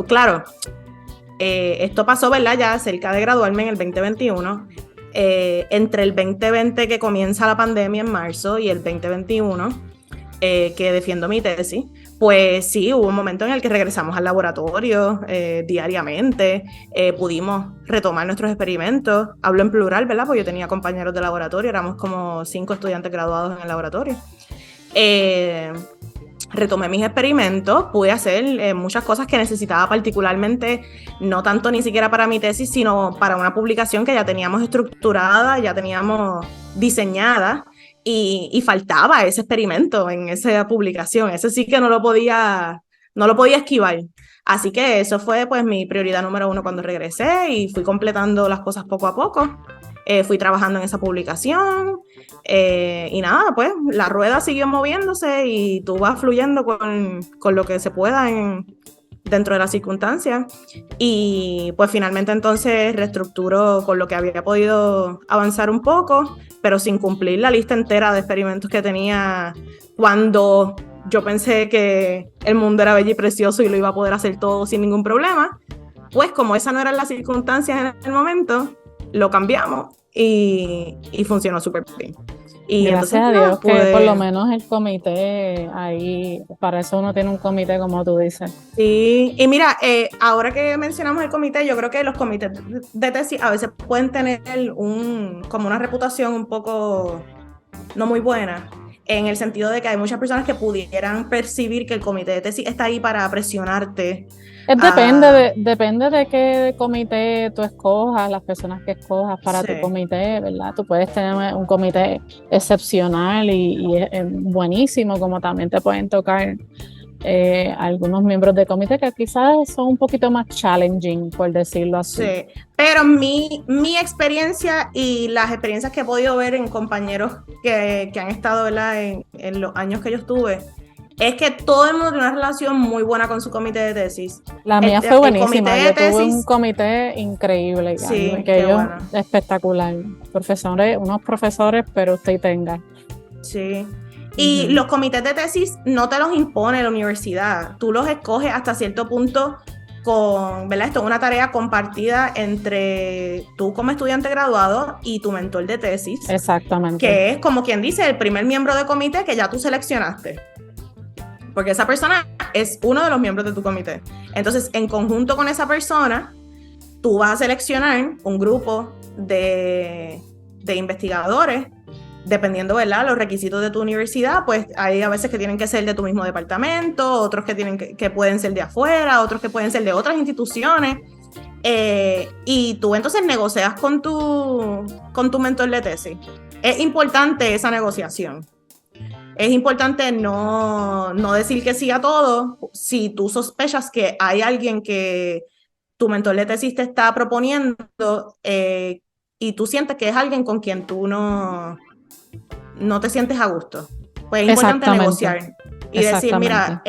Claro, esto pasó, ¿verdad?, ya cerca de graduarme en el 2021. Entre el 2020 que comienza la pandemia en marzo y el 2021 que defiendo mi tesis, pues sí, hubo un momento en el que regresamos al laboratorio diariamente, pudimos retomar nuestros experimentos, hablo en plural, ¿verdad?, porque yo tenía compañeros de laboratorio, éramos como 5 estudiantes graduados en el laboratorio. Retomé mis experimentos, pude hacer muchas cosas que necesitaba particularmente, no tanto ni siquiera para mi tesis, sino para una publicación que ya teníamos estructurada, ya teníamos diseñada, y faltaba ese experimento en esa publicación. Ese sí que no lo podía esquivar. Así que eso fue pues mi prioridad número 1 cuando regresé y fui completando las cosas poco a poco. Fui trabajando en esa publicación y nada, pues la rueda siguió moviéndose y tú vas fluyendo con lo que se pueda dentro de las circunstancias. Y pues finalmente entonces reestructuro con lo que había podido avanzar un poco, pero sin cumplir la lista entera de experimentos que tenía cuando yo pensé que el mundo era bello y precioso y lo iba a poder hacer todo sin ningún problema. Pues como esas no eran las circunstancias en el momento, lo cambiamos y funcionó súper bien. Y gracias a Dios que por lo menos el comité ahí, para eso uno tiene un comité, como tú dices. Sí, y mira, ahora que mencionamos el comité, yo creo que los comités de tesis a veces pueden tener como una reputación un poco no muy buena, en el sentido de que hay muchas personas que pudieran percibir que el comité de tesis está ahí para presionarte. Depende de qué comité tú escojas, las personas que escojas para tu comité, ¿verdad? Tú puedes tener un comité excepcional y buenísimo, como también te pueden tocar algunos miembros de comité que quizás son un poquito más challenging, por decirlo así. Sí, pero mi experiencia y las experiencias que he podido ver en compañeros que han estado, ¿verdad?, en los años que yo estuve, es que todo el mundo tiene una relación muy buena con su comité de tesis. La mía fue buenísima, yo tuve un comité increíble, sí, que ellos, bueno, espectacular, unos profesores, pero usted tenga. Sí, y los comités de tesis no te los impone la universidad, tú los escoges hasta cierto punto ¿verdad? Esto es una tarea compartida entre tú como estudiante graduado y tu mentor de tesis. Exactamente. Que es como quien dice el primer miembro de comité que ya tú seleccionaste. Porque esa persona es uno de los miembros de tu comité. Entonces, en conjunto con esa persona, tú vas a seleccionar un grupo de investigadores, dependiendo, ¿verdad?, los requisitos de tu universidad. Pues hay a veces que tienen que ser de tu mismo departamento, otros que pueden ser de afuera, otros que pueden ser de otras instituciones. Y tú entonces negocias con tu mentor de tesis. Es importante esa negociación. Es importante no decir que sí a todo. Si tú sospechas que hay alguien que tu mentor de tesis te está proponiendo y tú sientes que es alguien con quien tú no te sientes a gusto, pues es importante negociar y decir, mira,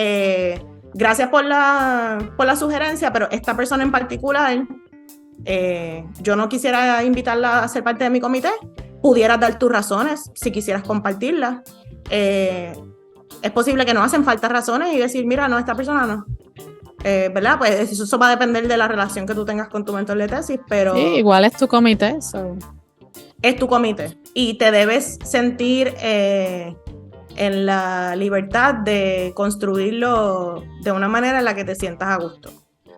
gracias por la sugerencia, pero esta persona en particular, yo no quisiera invitarla a ser parte de mi comité. Pudieras dar tus razones si quisieras compartirlas. Es posible que no hacen falta razones y decir, mira, no, esta persona no. ¿Verdad? Pues eso va a depender de la relación que tú tengas con tu mentor de tesis, pero... Sí, igual es tu comité. So. Es tu comité y te debes sentir en la libertad de construirlo de una manera en la que te sientas a gusto,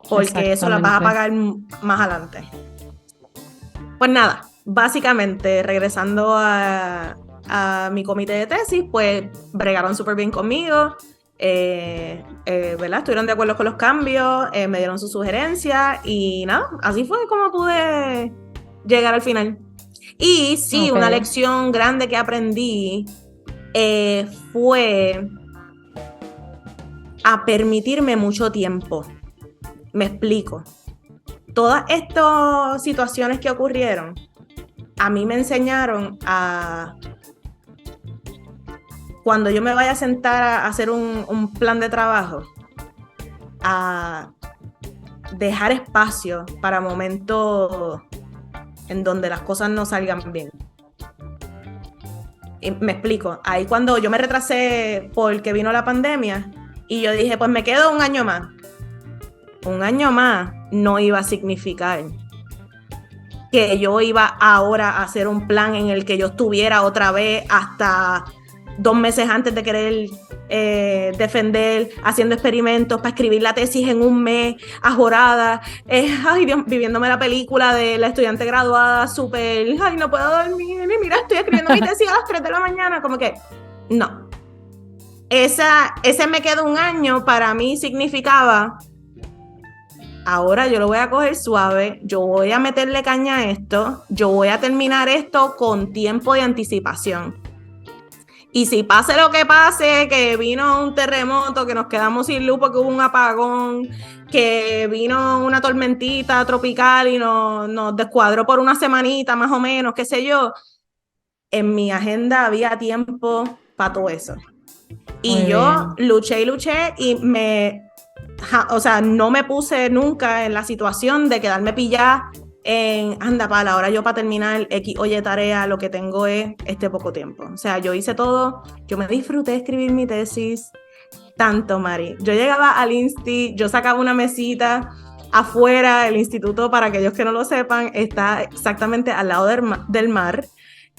porque eso las vas a pagar más adelante. Pues nada, básicamente regresando a mi comité de tesis, pues bregaron súper bien conmigo. ¿Verdad? Estuvieron de acuerdo con los cambios, me dieron sus sugerencias y nada, así fue como pude llegar al final. Y sí, una lección grande que aprendí fue a permitirme mucho tiempo. Me explico. Todas estas situaciones que ocurrieron a mí me enseñaron a... Cuando yo me vaya a sentar a hacer un plan de trabajo, a dejar espacio para momentos en donde las cosas no salgan bien. Y me explico. Ahí cuando yo me retrasé porque vino la pandemia y yo dije, pues me quedo un año más. Un año más no iba a significar que yo iba ahora a hacer un plan en el que yo estuviera otra vez hasta 2 meses antes de querer defender, haciendo experimentos para escribir la tesis en un mes, ajorada, ay Dios, viviéndome la película de la estudiante graduada, súper, ay no puedo dormir, mira, estoy escribiendo mi tesis a las 3 de la mañana, como que, no. Ese me quedó un año, para mí significaba, ahora yo lo voy a coger suave, yo voy a meterle caña a esto, yo voy a terminar esto con tiempo de anticipación. Y si pase lo que pase, que vino un terremoto, que nos quedamos sin luz porque hubo un apagón, que vino una tormentita tropical y nos descuadró por una semanita más o menos, qué sé yo, en mi agenda había tiempo para todo eso. Y yo luché y no me puse nunca en la situación de quedarme pillada anda pala, ahora yo para terminar X o Y tarea lo que tengo es este poco tiempo. O sea, yo hice todo, yo me disfruté de escribir mi tesis tanto, Mari. Yo llegaba al Insti, yo sacaba una mesita afuera, el instituto, para aquellos que no lo sepan, está exactamente al lado del mar.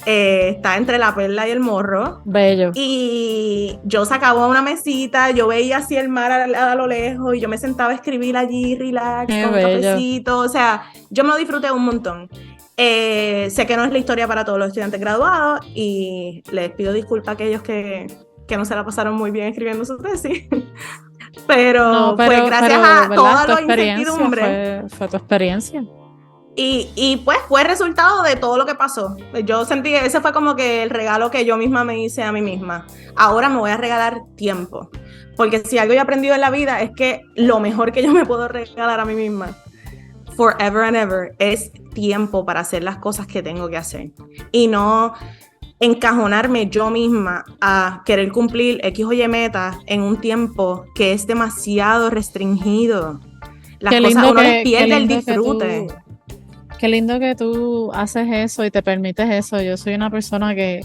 Está entre la Perla y el Morro. Bello. Y yo sacaba una mesita, yo veía así el mar a lo lejos y yo me sentaba a escribir allí, relax, con un cafecito. O sea, yo me lo disfruté un montón. Sé que no es la historia para todos los estudiantes graduados y les pido disculpas a aquellos que no se la pasaron muy bien escribiendo su tesis. pero pues gracias a toda la incertidumbre. Fue tu experiencia. Y pues fue resultado de todo lo que pasó. Yo sentí, ese fue como que el regalo que yo misma me hice a mí misma. Ahora me voy a regalar tiempo. Porque si algo he aprendido en la vida es que lo mejor que yo me puedo regalar a mí misma, forever and ever, es tiempo para hacer las cosas que tengo que hacer. Y no encajonarme yo misma a querer cumplir X o Y metas en un tiempo que es demasiado restringido. Las cosas, uno les pierde el disfrute. Qué lindo que tú haces eso y te permites eso. Yo soy una persona que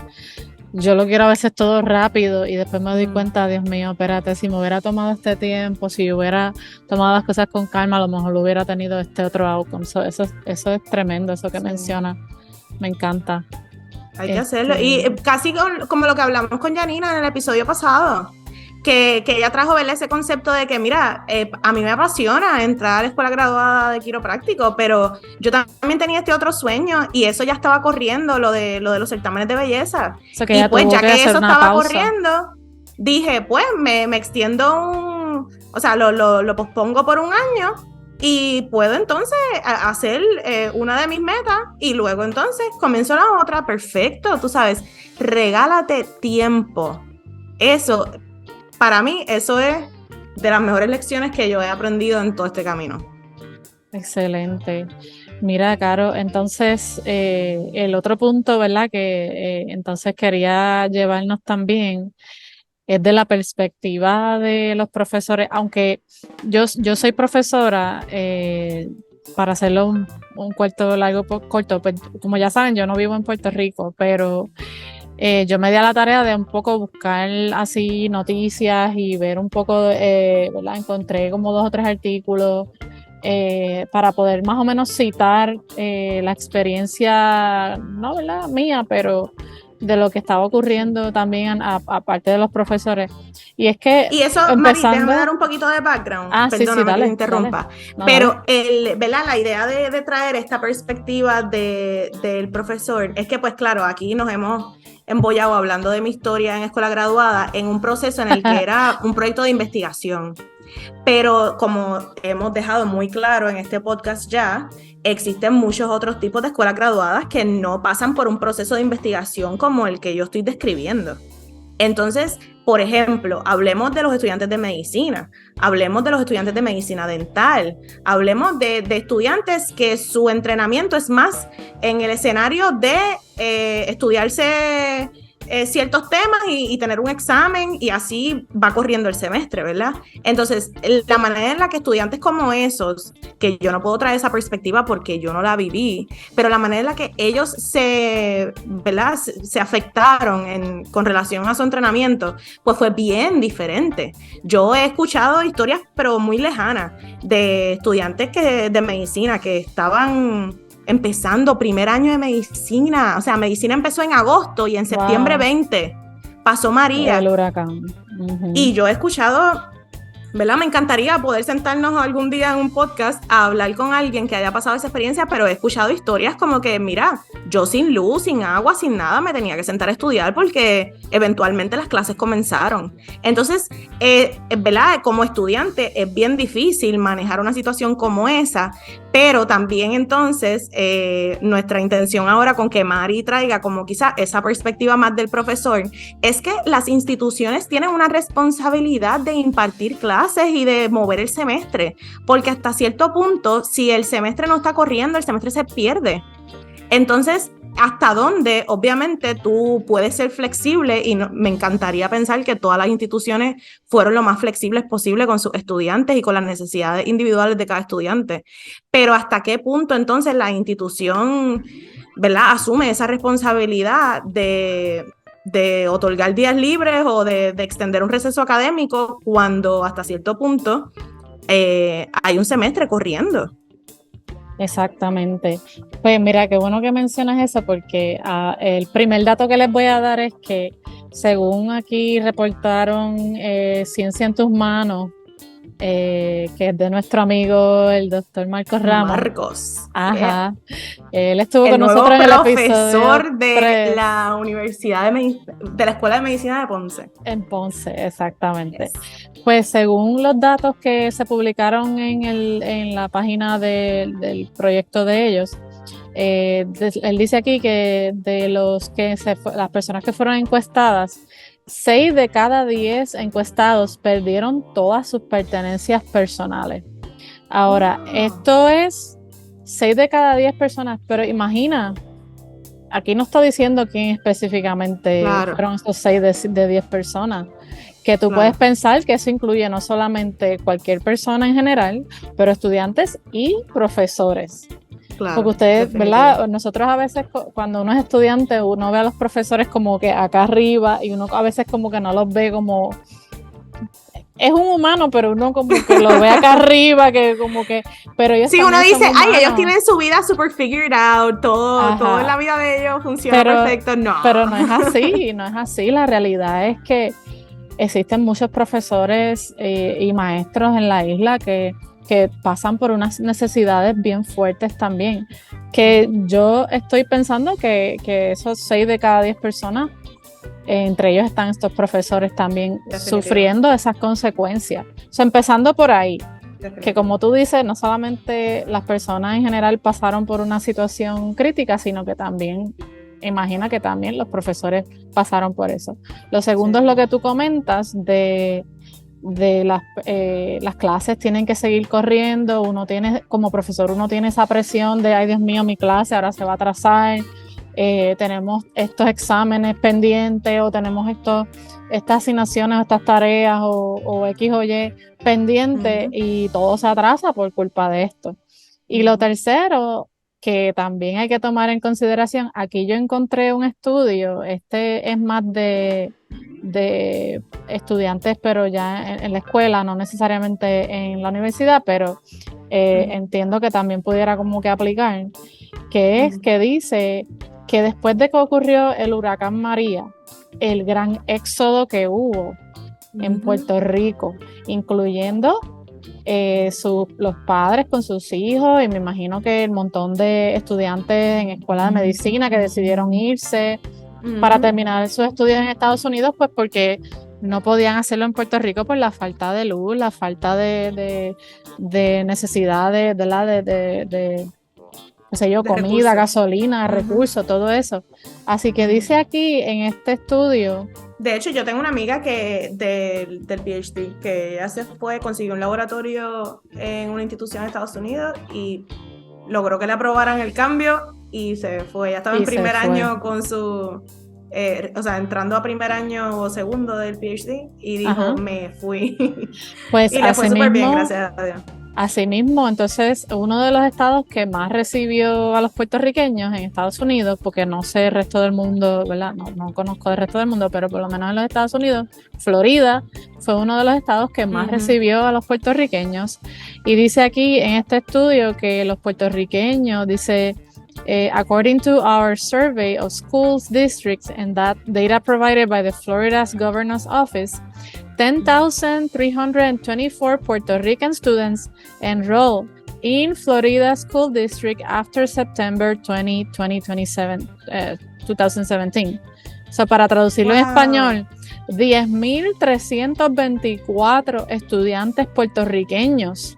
yo lo quiero a veces todo rápido y después me doy cuenta, Dios mío, espérate, si me hubiera tomado este tiempo, si hubiera tomado las cosas con calma, a lo mejor hubiera tenido este otro outcome. Eso es tremendo, eso que mencionas. Me encanta. Hay que hacerlo. Y casi como lo que hablamos con Janina en el episodio pasado. Que ella trajo, ¿verdad?, ese concepto de que, mira, a mí me apasiona entrar a la escuela graduada de quiropráctico, pero yo también tenía este otro sueño y eso ya estaba corriendo, lo de los certámenes de belleza. Y pues ya que eso estaba corriendo, dije, pues me extiendo lo pospongo por un año y puedo entonces hacer una de mis metas y luego entonces comienzo la otra. Perfecto, tú sabes, regálate tiempo. Eso... Para mí, eso es de las mejores lecciones que yo he aprendido en todo este camino. Excelente. Mira, Caro, entonces el otro punto, ¿verdad?, que entonces quería llevarnos también es de la perspectiva de los profesores, aunque yo soy profesora, para hacerlo un cuento largo, corto, pues, como ya saben, yo no vivo en Puerto Rico, pero yo me di a la tarea de un poco buscar así noticias y ver un poco, ¿verdad? Encontré como 2 o 3 artículos para poder más o menos citar la experiencia, no, ¿verdad? Mía, pero de lo que estaba ocurriendo también aparte de los profesores. Y es que Y eso, Mari, déjame dar un poquito de background, sí, perdóname que dale, te interrumpa, no, pero ¿verdad? La idea de traer esta perspectiva del profesor es que, pues claro, aquí nos hemos embollado hablando de mi historia en escuela graduada en un proceso en el que era un proyecto de investigación. Pero como hemos dejado muy claro en este podcast ya, existen muchos otros tipos de escuelas graduadas que no pasan por un proceso de investigación como el que yo estoy describiendo. Entonces, por ejemplo, hablemos de los estudiantes de medicina, hablemos de los estudiantes de medicina dental, hablemos de estudiantes que su entrenamiento es más en el escenario de estudiarse ciertos temas y tener un examen y así va corriendo el semestre, ¿verdad? Entonces, la manera en la que estudiantes como esos, que yo no puedo traer esa perspectiva porque yo no la viví, pero la manera en la que ellos ¿verdad? Se afectaron con relación a su entrenamiento, pues fue bien diferente. Yo he escuchado historias, pero muy lejanas, de estudiantes de medicina que estaban empezando primer año de medicina, o sea, medicina empezó en agosto y en septiembre 20 pasó María. El huracán. Y yo he escuchado, ¿verdad? Me encantaría poder sentarnos algún día en un podcast a hablar con alguien que haya pasado esa experiencia, pero he escuchado historias como que, mira, yo sin luz, sin agua, sin nada, me tenía que sentar a estudiar porque eventualmente las clases comenzaron. Entonces, ¿verdad? Como estudiante es bien difícil manejar una situación como esa, pero también entonces nuestra intención ahora con que Mari traiga como quizá esa perspectiva más del profesor es que las instituciones tienen una responsabilidad de impartir clases y de mover el semestre, porque hasta cierto punto, si el semestre no está corriendo, el semestre se pierde. Entonces, ¿hasta dónde? Obviamente tú puedes ser flexible y me encantaría pensar que todas las instituciones fueron lo más flexibles posible con sus estudiantes y con las necesidades individuales de cada estudiante. Pero ¿hasta qué punto entonces la institución, ¿verdad?, asume esa responsabilidad de otorgar días libres o de extender un receso académico cuando hasta cierto punto hay un semestre corriendo? Exactamente. Pues mira, qué bueno que mencionas eso porque el primer dato que les voy a dar es que según aquí reportaron Ciencia en tus manos, que es de nuestro amigo el doctor Marcos Ramos. Marcos. Ajá. Él estuvo con nosotros en el profesor de la Universidad de la Escuela de Medicina de Ponce. En Ponce, exactamente. Yes. Pues según los datos que se publicaron en la página del proyecto de ellos, él dice aquí que de las personas que fueron encuestadas, 6 de cada 10 encuestados perdieron todas sus pertenencias personales. Ahora, esto es 6 de cada 10 personas, pero imagina, aquí no está diciendo quién específicamente fueron esos 6 de 10 personas, que tú puedes pensar que eso incluye no solamente cualquier persona en general, pero estudiantes y profesores. Claro, porque ustedes, ¿verdad? Nosotros a veces cuando uno es estudiante, uno ve a los profesores como que acá arriba y uno a veces como que no los ve como... Es un humano, pero uno como que lo ve acá arriba, que como que... Pero ellos uno dice, ay, ellos tienen su vida super figured out, todo en la vida de ellos funciona perfecto. No. Pero no es así, no es así. La realidad es que existen muchos profesores y maestros en la isla que pasan por unas necesidades bien fuertes también, que yo estoy pensando que esos 6 de cada 10 personas, entre ellos están estos profesores también sufriendo esas consecuencias. Empezando por ahí, que como tú dices, no solamente las personas en general pasaron por una situación crítica, sino que también, imagina que también los profesores pasaron por eso. Lo segundo es lo que tú comentas de las clases tienen que seguir corriendo, como profesor uno tiene esa presión de, ay Dios mío, mi clase ahora se va a atrasar, tenemos estos exámenes pendientes o tenemos estas asignaciones o estas tareas o X o Y pendientes y todo se atrasa por culpa de esto. Y lo tercero, que también hay que tomar en consideración, aquí yo encontré un estudio, este es más de estudiantes, pero ya en la escuela, no necesariamente en la universidad, pero entiendo que también pudiera como que aplicar, que es que dice que después de que ocurrió el huracán María, el gran éxodo que hubo en Puerto Rico, incluyendo los padres con sus hijos, y me imagino que el montón de estudiantes en escuelas de medicina que decidieron irse para terminar sus estudios en Estados Unidos, pues porque no podían hacerlo en Puerto Rico por la falta de luz, la falta de necesidad de qué sé yo, comida, recursos, gasolina, recursos, todo eso. Así que dice aquí en este estudio. De hecho, yo tengo una amiga que del PhD que ya se fue, consiguió un laboratorio en una institución de Estados Unidos y logró que le aprobaran el cambio y se fue. Ya estaba en primer año con su, o sea, entrando a primer año o segundo del PhD y dijo, me fui. Pues y le fue súper bien, gracias a Dios. Asimismo, entonces, uno de los estados que más recibió a los puertorriqueños en Estados Unidos, porque no sé el resto del mundo, ¿verdad? No conozco el resto del mundo, pero por lo menos en los Estados Unidos, Florida fue uno de los estados que más recibió a los puertorriqueños. Y dice aquí en este estudio que los puertorriqueños, dice, according to our survey of schools districts and that data provided by the Florida's Governor's Office, 10,324 Puerto Rican students enrolled in Florida School District after September 2017. So, para traducirlo en español, 10,324 estudiantes puertorriqueños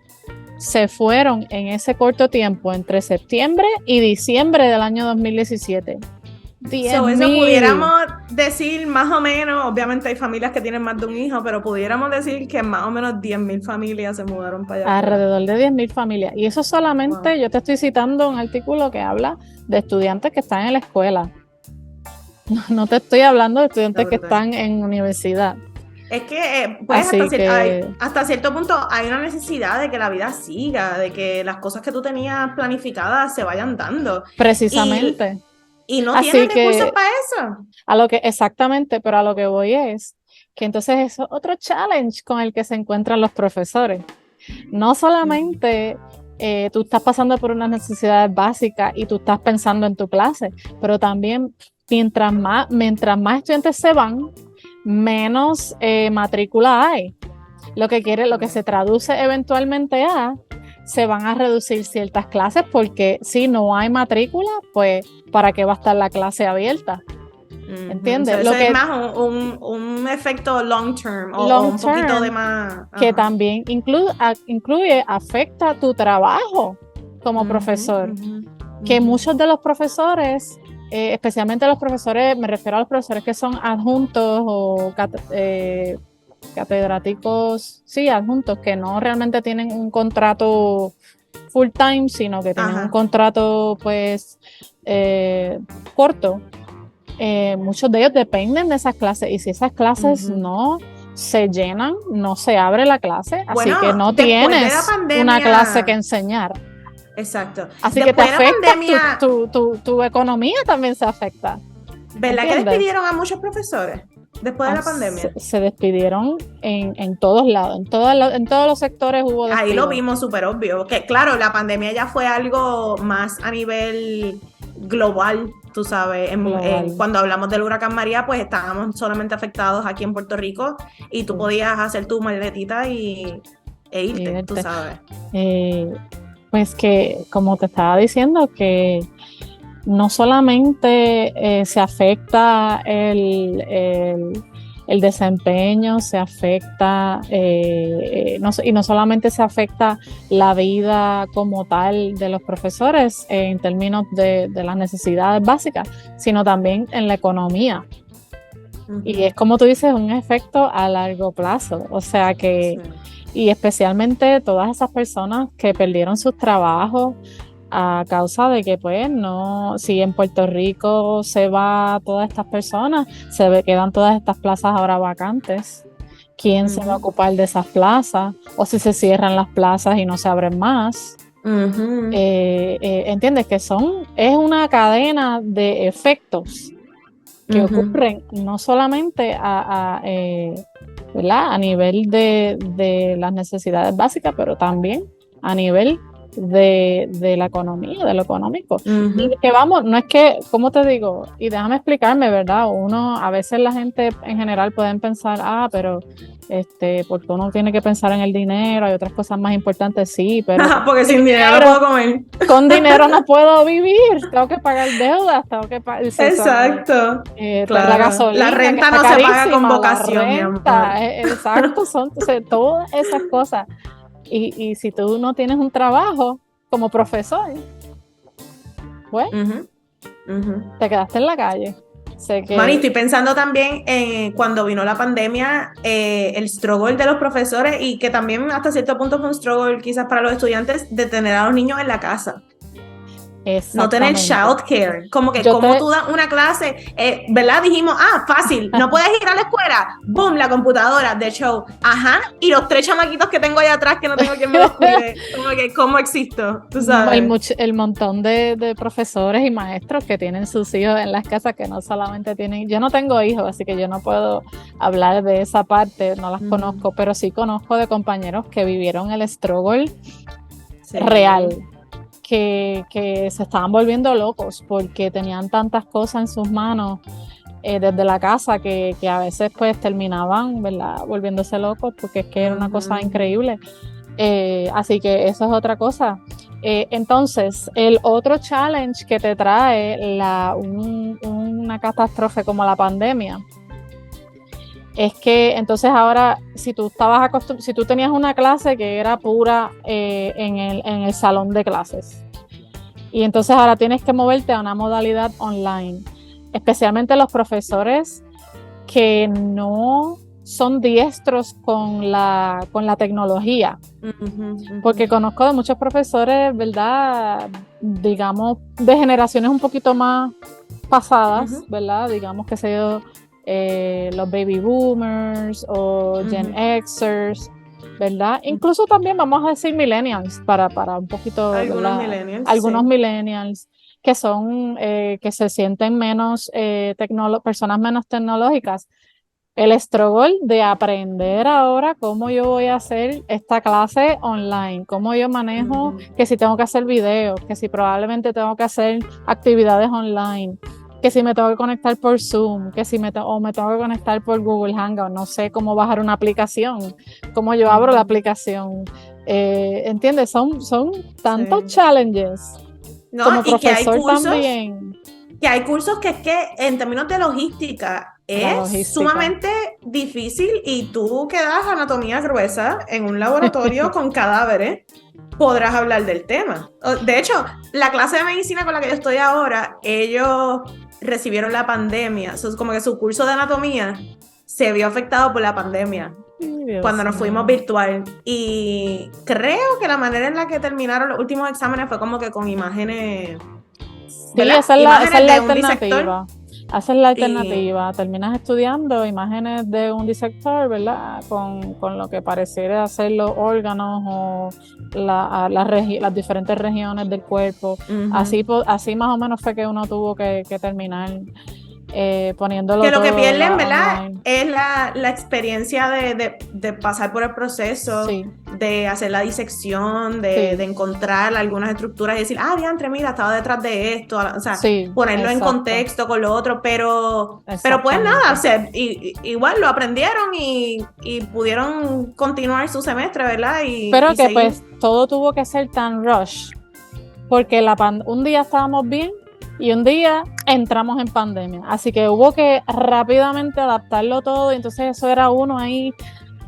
se fueron en ese corto tiempo entre septiembre y diciembre del año 2017. Eso pudiéramos decir más o menos, obviamente hay familias que tienen más de un hijo, pero pudiéramos decir que más o menos 10,000 familias se mudaron para allá. Alrededor de 10,000 familias. Y eso solamente, yo te estoy citando un artículo que habla de estudiantes que están en la escuela. No te estoy hablando de estudiantes que están en universidad. Es que, pues, hasta cierto punto hay una necesidad de que la vida siga, de que las cosas que tú tenías planificadas se vayan dando. Precisamente. Y no tienen recursos para eso. Exactamente, pero a lo que voy es que entonces eso es otro challenge con el que se encuentran los profesores. No solamente tú estás pasando por unas necesidades básicas y tú estás pensando en tu clase, pero también mientras más estudiantes se van, menos matrícula hay. Lo que se traduce eventualmente se van a reducir ciertas clases porque si no hay matrícula, pues ¿para qué va a estar la clase abierta? ¿Entiendes? Eso es más un efecto long term o un poquito de más... Que también incluye, afecta tu trabajo como profesor. Que muchos de los profesores, especialmente los profesores, me refiero a los profesores que son adjuntos o catedráticos, sí, adjuntos, que no realmente tienen un contrato full time, sino que tienen un contrato pues corto. Muchos de ellos dependen de esas clases y si esas clases no se llenan, no se abre la clase, así que no tienes una clase que enseñar. Exacto. Así después que te afecta tu economía también se afecta. ¿Verdad que despidieron a muchos profesores después de la pandemia? Se despidieron en todos lados, en todos los sectores hubo despidos. Ahí lo vimos súper obvio, que claro, la pandemia ya fue algo más a nivel global, tú sabes, cuando hablamos del huracán María, pues estábamos solamente afectados aquí en Puerto Rico y tú podías hacer tu maletita e irte, tú sabes. Pues que, como te estaba diciendo, que no solamente se afecta el desempeño, se afecta, y no solamente se afecta la vida como tal de los profesores en términos de las necesidades básicas, sino también en la economía. Y es como tú dices, un efecto a largo plazo, o sea que... Sí. Y especialmente todas esas personas que perdieron sus trabajos, a causa de que pues no, si en Puerto Rico se va todas estas personas, quedan todas estas plazas ahora vacantes. ¿Quién se va a ocupar de esas plazas? O si se cierran las plazas y no se abren más. ¿Entiendes? Que es una cadena de efectos que ocurren no solamente ¿verdad? A nivel de las necesidades básicas, pero también a nivel de la economía, de lo económico. Y que vamos, no es que, ¿cómo te digo? Y déjame explicarme, ¿verdad? A veces la gente en general pueden pensar, pero porque uno tiene que pensar en el dinero, hay otras cosas más importantes, sí, pero porque sin dinero no puedo comer. Con dinero no puedo vivir, tengo que pagar deudas, tengo que pagar. Exacto. Claro. La gasolina, la renta no se paga con vocación, mi amor. Exacto, son todas esas cosas. Y si tú no tienes un trabajo como profesor, pues te quedaste en la calle. Mari, estoy pensando también en cuando vino la pandemia, el struggle de los profesores, y que también hasta cierto punto fue un struggle quizás para los estudiantes de tener a los niños en la casa. No tener childcare, como que como tú das una clase, ¿verdad? Dijimos, fácil, no puedes ir a la escuela, boom, la computadora, de show, y los 3 chamaquitos que tengo allá atrás que no tengo quien me los cuide, como que ¿cómo existo? Tú sabes. El montón de profesores y maestros que tienen sus hijos en las casas, que no solamente tienen, yo no tengo hijos, así que yo no puedo hablar de esa parte, no las conozco, pero sí conozco de compañeros que vivieron el struggle real. Que se estaban volviendo locos porque tenían tantas cosas en sus manos desde la casa que a veces pues terminaban, ¿verdad?, volviéndose locos, porque es que era una cosa increíble. Así que eso es otra cosa. Entonces, el otro challenge que te trae una catástrofe como la pandemia es que entonces ahora, si tú tenías una clase que era pura en el salón de clases, y entonces ahora tienes que moverte a una modalidad online, especialmente los profesores que no son diestros con la tecnología, porque conozco de muchos profesores, ¿verdad?, digamos, de generaciones un poquito más pasadas, ¿verdad?, digamos que los baby boomers o Gen Xers, ¿verdad? Incluso también vamos a decir millennials para un poquito, algunos millennials que son que se sienten menos personas menos tecnológicas. El struggle de aprender ahora cómo yo voy a hacer esta clase online, cómo yo manejo que si tengo que hacer videos, que si probablemente tengo que hacer actividades online, que si me tengo que conectar por Zoom, que si me tengo que conectar por Google Hangout, no sé cómo bajar una aplicación, cómo yo abro la aplicación, ¿entiendes? Son tantos challenges. No, como y profesor que hay cursos, también. Que hay cursos que es que en términos de logística es sumamente difícil, y tú que das anatomía gruesa en un laboratorio con cadáveres, podrás hablar del tema. De hecho, la clase de medicina con la que yo estoy ahora, ellos recibieron la pandemia, como que su curso de anatomía se vio afectado por la pandemia. Cuando nos fuimos virtual, y creo que la manera en la que terminaron los últimos exámenes fue como que con imágenes. Sí, esa es la alternativa. Esa es la alternativa. Terminas estudiando imágenes de un disector, ¿verdad? Con lo que pareciera ser los órganos o las diferentes regiones del cuerpo. Así más o menos fue que uno tuvo que terminar poniéndolo que lo todo que pierden, ¿verdad?, online. es la experiencia de pasar por el proceso, de hacer la disección, de encontrar algunas estructuras y decir, diantre, mira, estaba detrás de esto, o sea, ponerlo en contexto con lo otro, pero pues nada, o sea, igual lo aprendieron y pudieron continuar su semestre, ¿verdad? Pero que seguir. Pues todo tuvo que ser tan rush, porque un día estábamos bien y un día entramos en pandemia, así que hubo que rápidamente adaptarlo todo, y entonces eso era uno ahí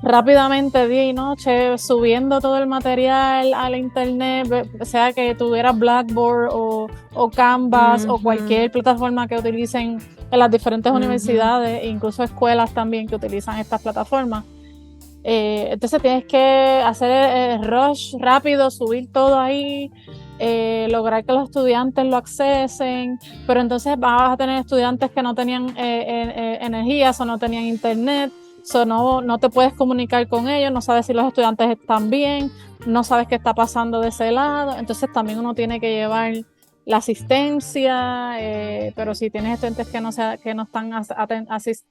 rápidamente día y noche subiendo todo el material a la internet, sea que tuviera Blackboard o Canvas o cualquier plataforma que utilicen en las diferentes universidades, incluso escuelas también que utilizan estas plataformas. Entonces tienes que hacer el rush rápido, subir todo ahí. lograr que los estudiantes lo accesen, pero entonces vas a tener estudiantes que no tenían energía, o no tenían internet, no te puedes comunicar con ellos, no sabes si los estudiantes están bien, no sabes qué está pasando de ese lado, entonces también uno tiene que llevar la asistencia, pero si tienes estudiantes que no están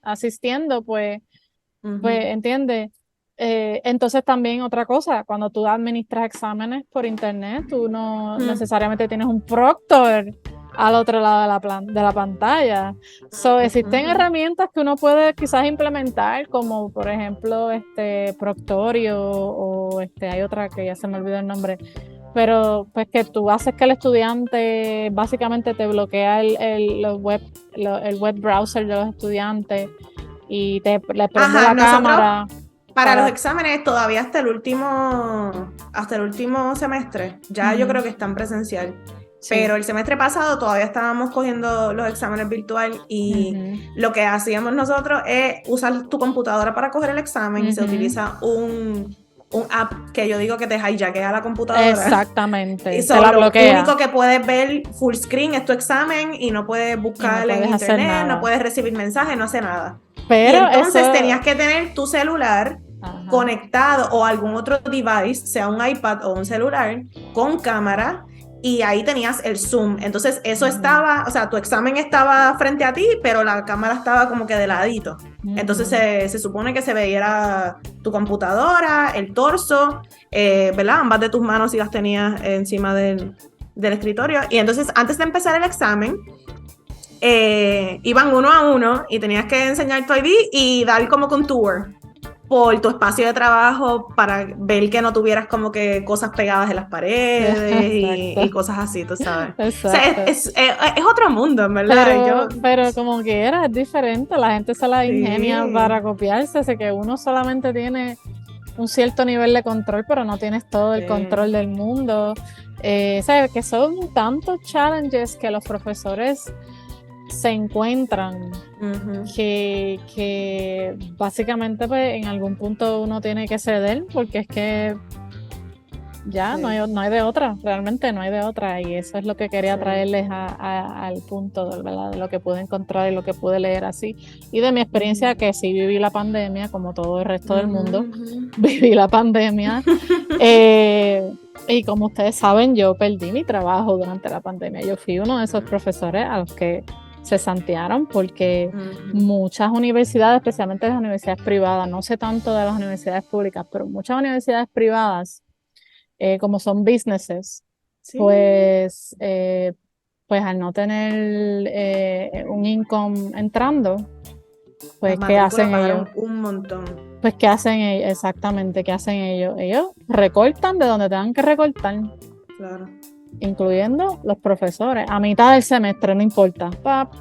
asistiendo, pues ¿entiendes? Entonces también otra cosa, cuando tú administras exámenes por internet, tú no necesariamente tienes un proctor al otro lado de la pantalla. Existen herramientas que uno puede quizás implementar, como por ejemplo Proctorio o hay otra que ya se me olvidó el nombre, pero pues que tú haces que el estudiante básicamente te bloquea el web browser de los estudiantes y le prende la cámara. Para los exámenes, todavía hasta el último semestre, ya yo creo que están presencial. Sí. Pero el semestre pasado todavía estábamos cogiendo los exámenes virtual y lo que hacíamos nosotros es usar tu computadora para coger el examen y se utiliza un app que yo digo que te hijackea la computadora. Exactamente. Y solo lo único que puedes ver full screen es tu examen y no puedes buscar en internet, no puedes recibir mensajes, no hace nada. Pero y entonces tenías que tener tu celular conectado o algún otro device, sea un iPad o un celular, con cámara, y ahí tenías el Zoom. Entonces eso estaba, o sea, tu examen estaba frente a ti, pero la cámara estaba como que de ladito. Entonces se supone que se veía tu computadora, el torso, ¿verdad? Ambas de tus manos si las tenías encima del escritorio. Y entonces antes de empezar el examen, iban uno a uno y tenías que enseñar tu ID y dar como que un tour por tu espacio de trabajo para ver que no tuvieras como que cosas pegadas en las paredes y cosas así, tú sabes. O sea, es otro mundo, en verdad. Pero como que es diferente, la gente se la ingenia para copiarse, así que uno solamente tiene un cierto nivel de control, pero no tienes todo el control del mundo. ¿Sabes? Que son tantos challenges que los profesores se encuentran que básicamente pues, en algún punto uno tiene que ceder porque es que ya no hay de otra, realmente no hay de otra, y eso es lo que quería traerles al punto, ¿verdad? De lo que pude encontrar y lo que pude leer así, y de mi experiencia que sí viví la pandemia como todo el resto del mundo, viví la pandemia y como ustedes saben, yo perdí mi trabajo durante la pandemia. Yo fui uno de esos profesores a los que se santearon porque muchas universidades, especialmente las universidades privadas, no sé tanto de las universidades públicas, pero muchas universidades privadas, como son businesses, pues al no tener un income entrando, pues ¿qué hacen ellos? Un montón. Pues ¿qué hacen ellos? Exactamente, ¿qué hacen ellos? Ellos recortan de donde tengan que recortar. Claro. Incluyendo los profesores, a mitad del semestre, no importa. ¡Pap!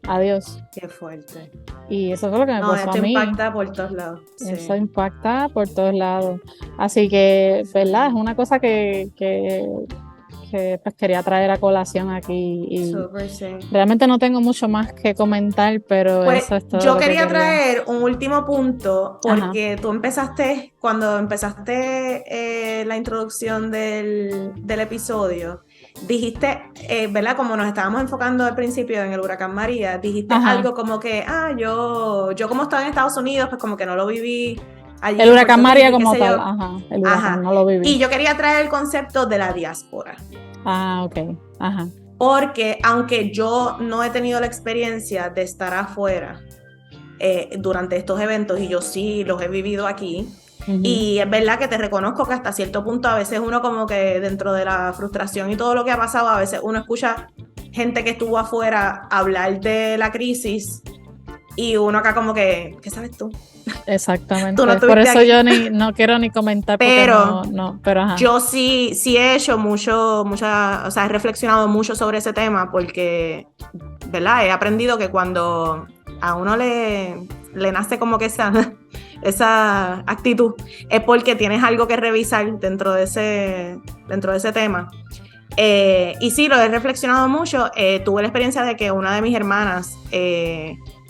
Adiós. Qué fuerte. Y eso es lo que me pasó a mí. Impacta por todos lados. Eso impacta por todos lados. Así que, ¿verdad? Es una cosa que pues quería traer a colación aquí. Y realmente no tengo mucho más que comentar, pero pues, eso es todo. Yo quería traer un último punto, porque tú cuando empezaste la introducción del episodio, dijiste, ¿verdad? Como nos estábamos enfocando al principio en el huracán María, dijiste algo como que, yo como estaba en Estados Unidos, pues como que no lo viví. Allí el huracán María como tal, el huracán no lo viví. Y yo quería traer el concepto de la diáspora. Ok, Porque aunque yo no he tenido la experiencia de estar afuera durante estos eventos, y yo sí los he vivido aquí, y es verdad que te reconozco que hasta cierto punto a veces uno como que dentro de la frustración y todo lo que ha pasado, a veces uno escucha gente que estuvo afuera hablar de la crisis y uno acá como que, ¿qué sabes tú? Exactamente, por eso aquí. Yo no quiero ni comentar, pero yo sí he hecho o sea, he reflexionado mucho sobre ese tema porque, ¿verdad? He aprendido que cuando a uno le nace como que esa actitud es porque tienes algo que revisar dentro de ese tema. Y sí, lo he reflexionado mucho. Tuve la experiencia de que una de mis hermanas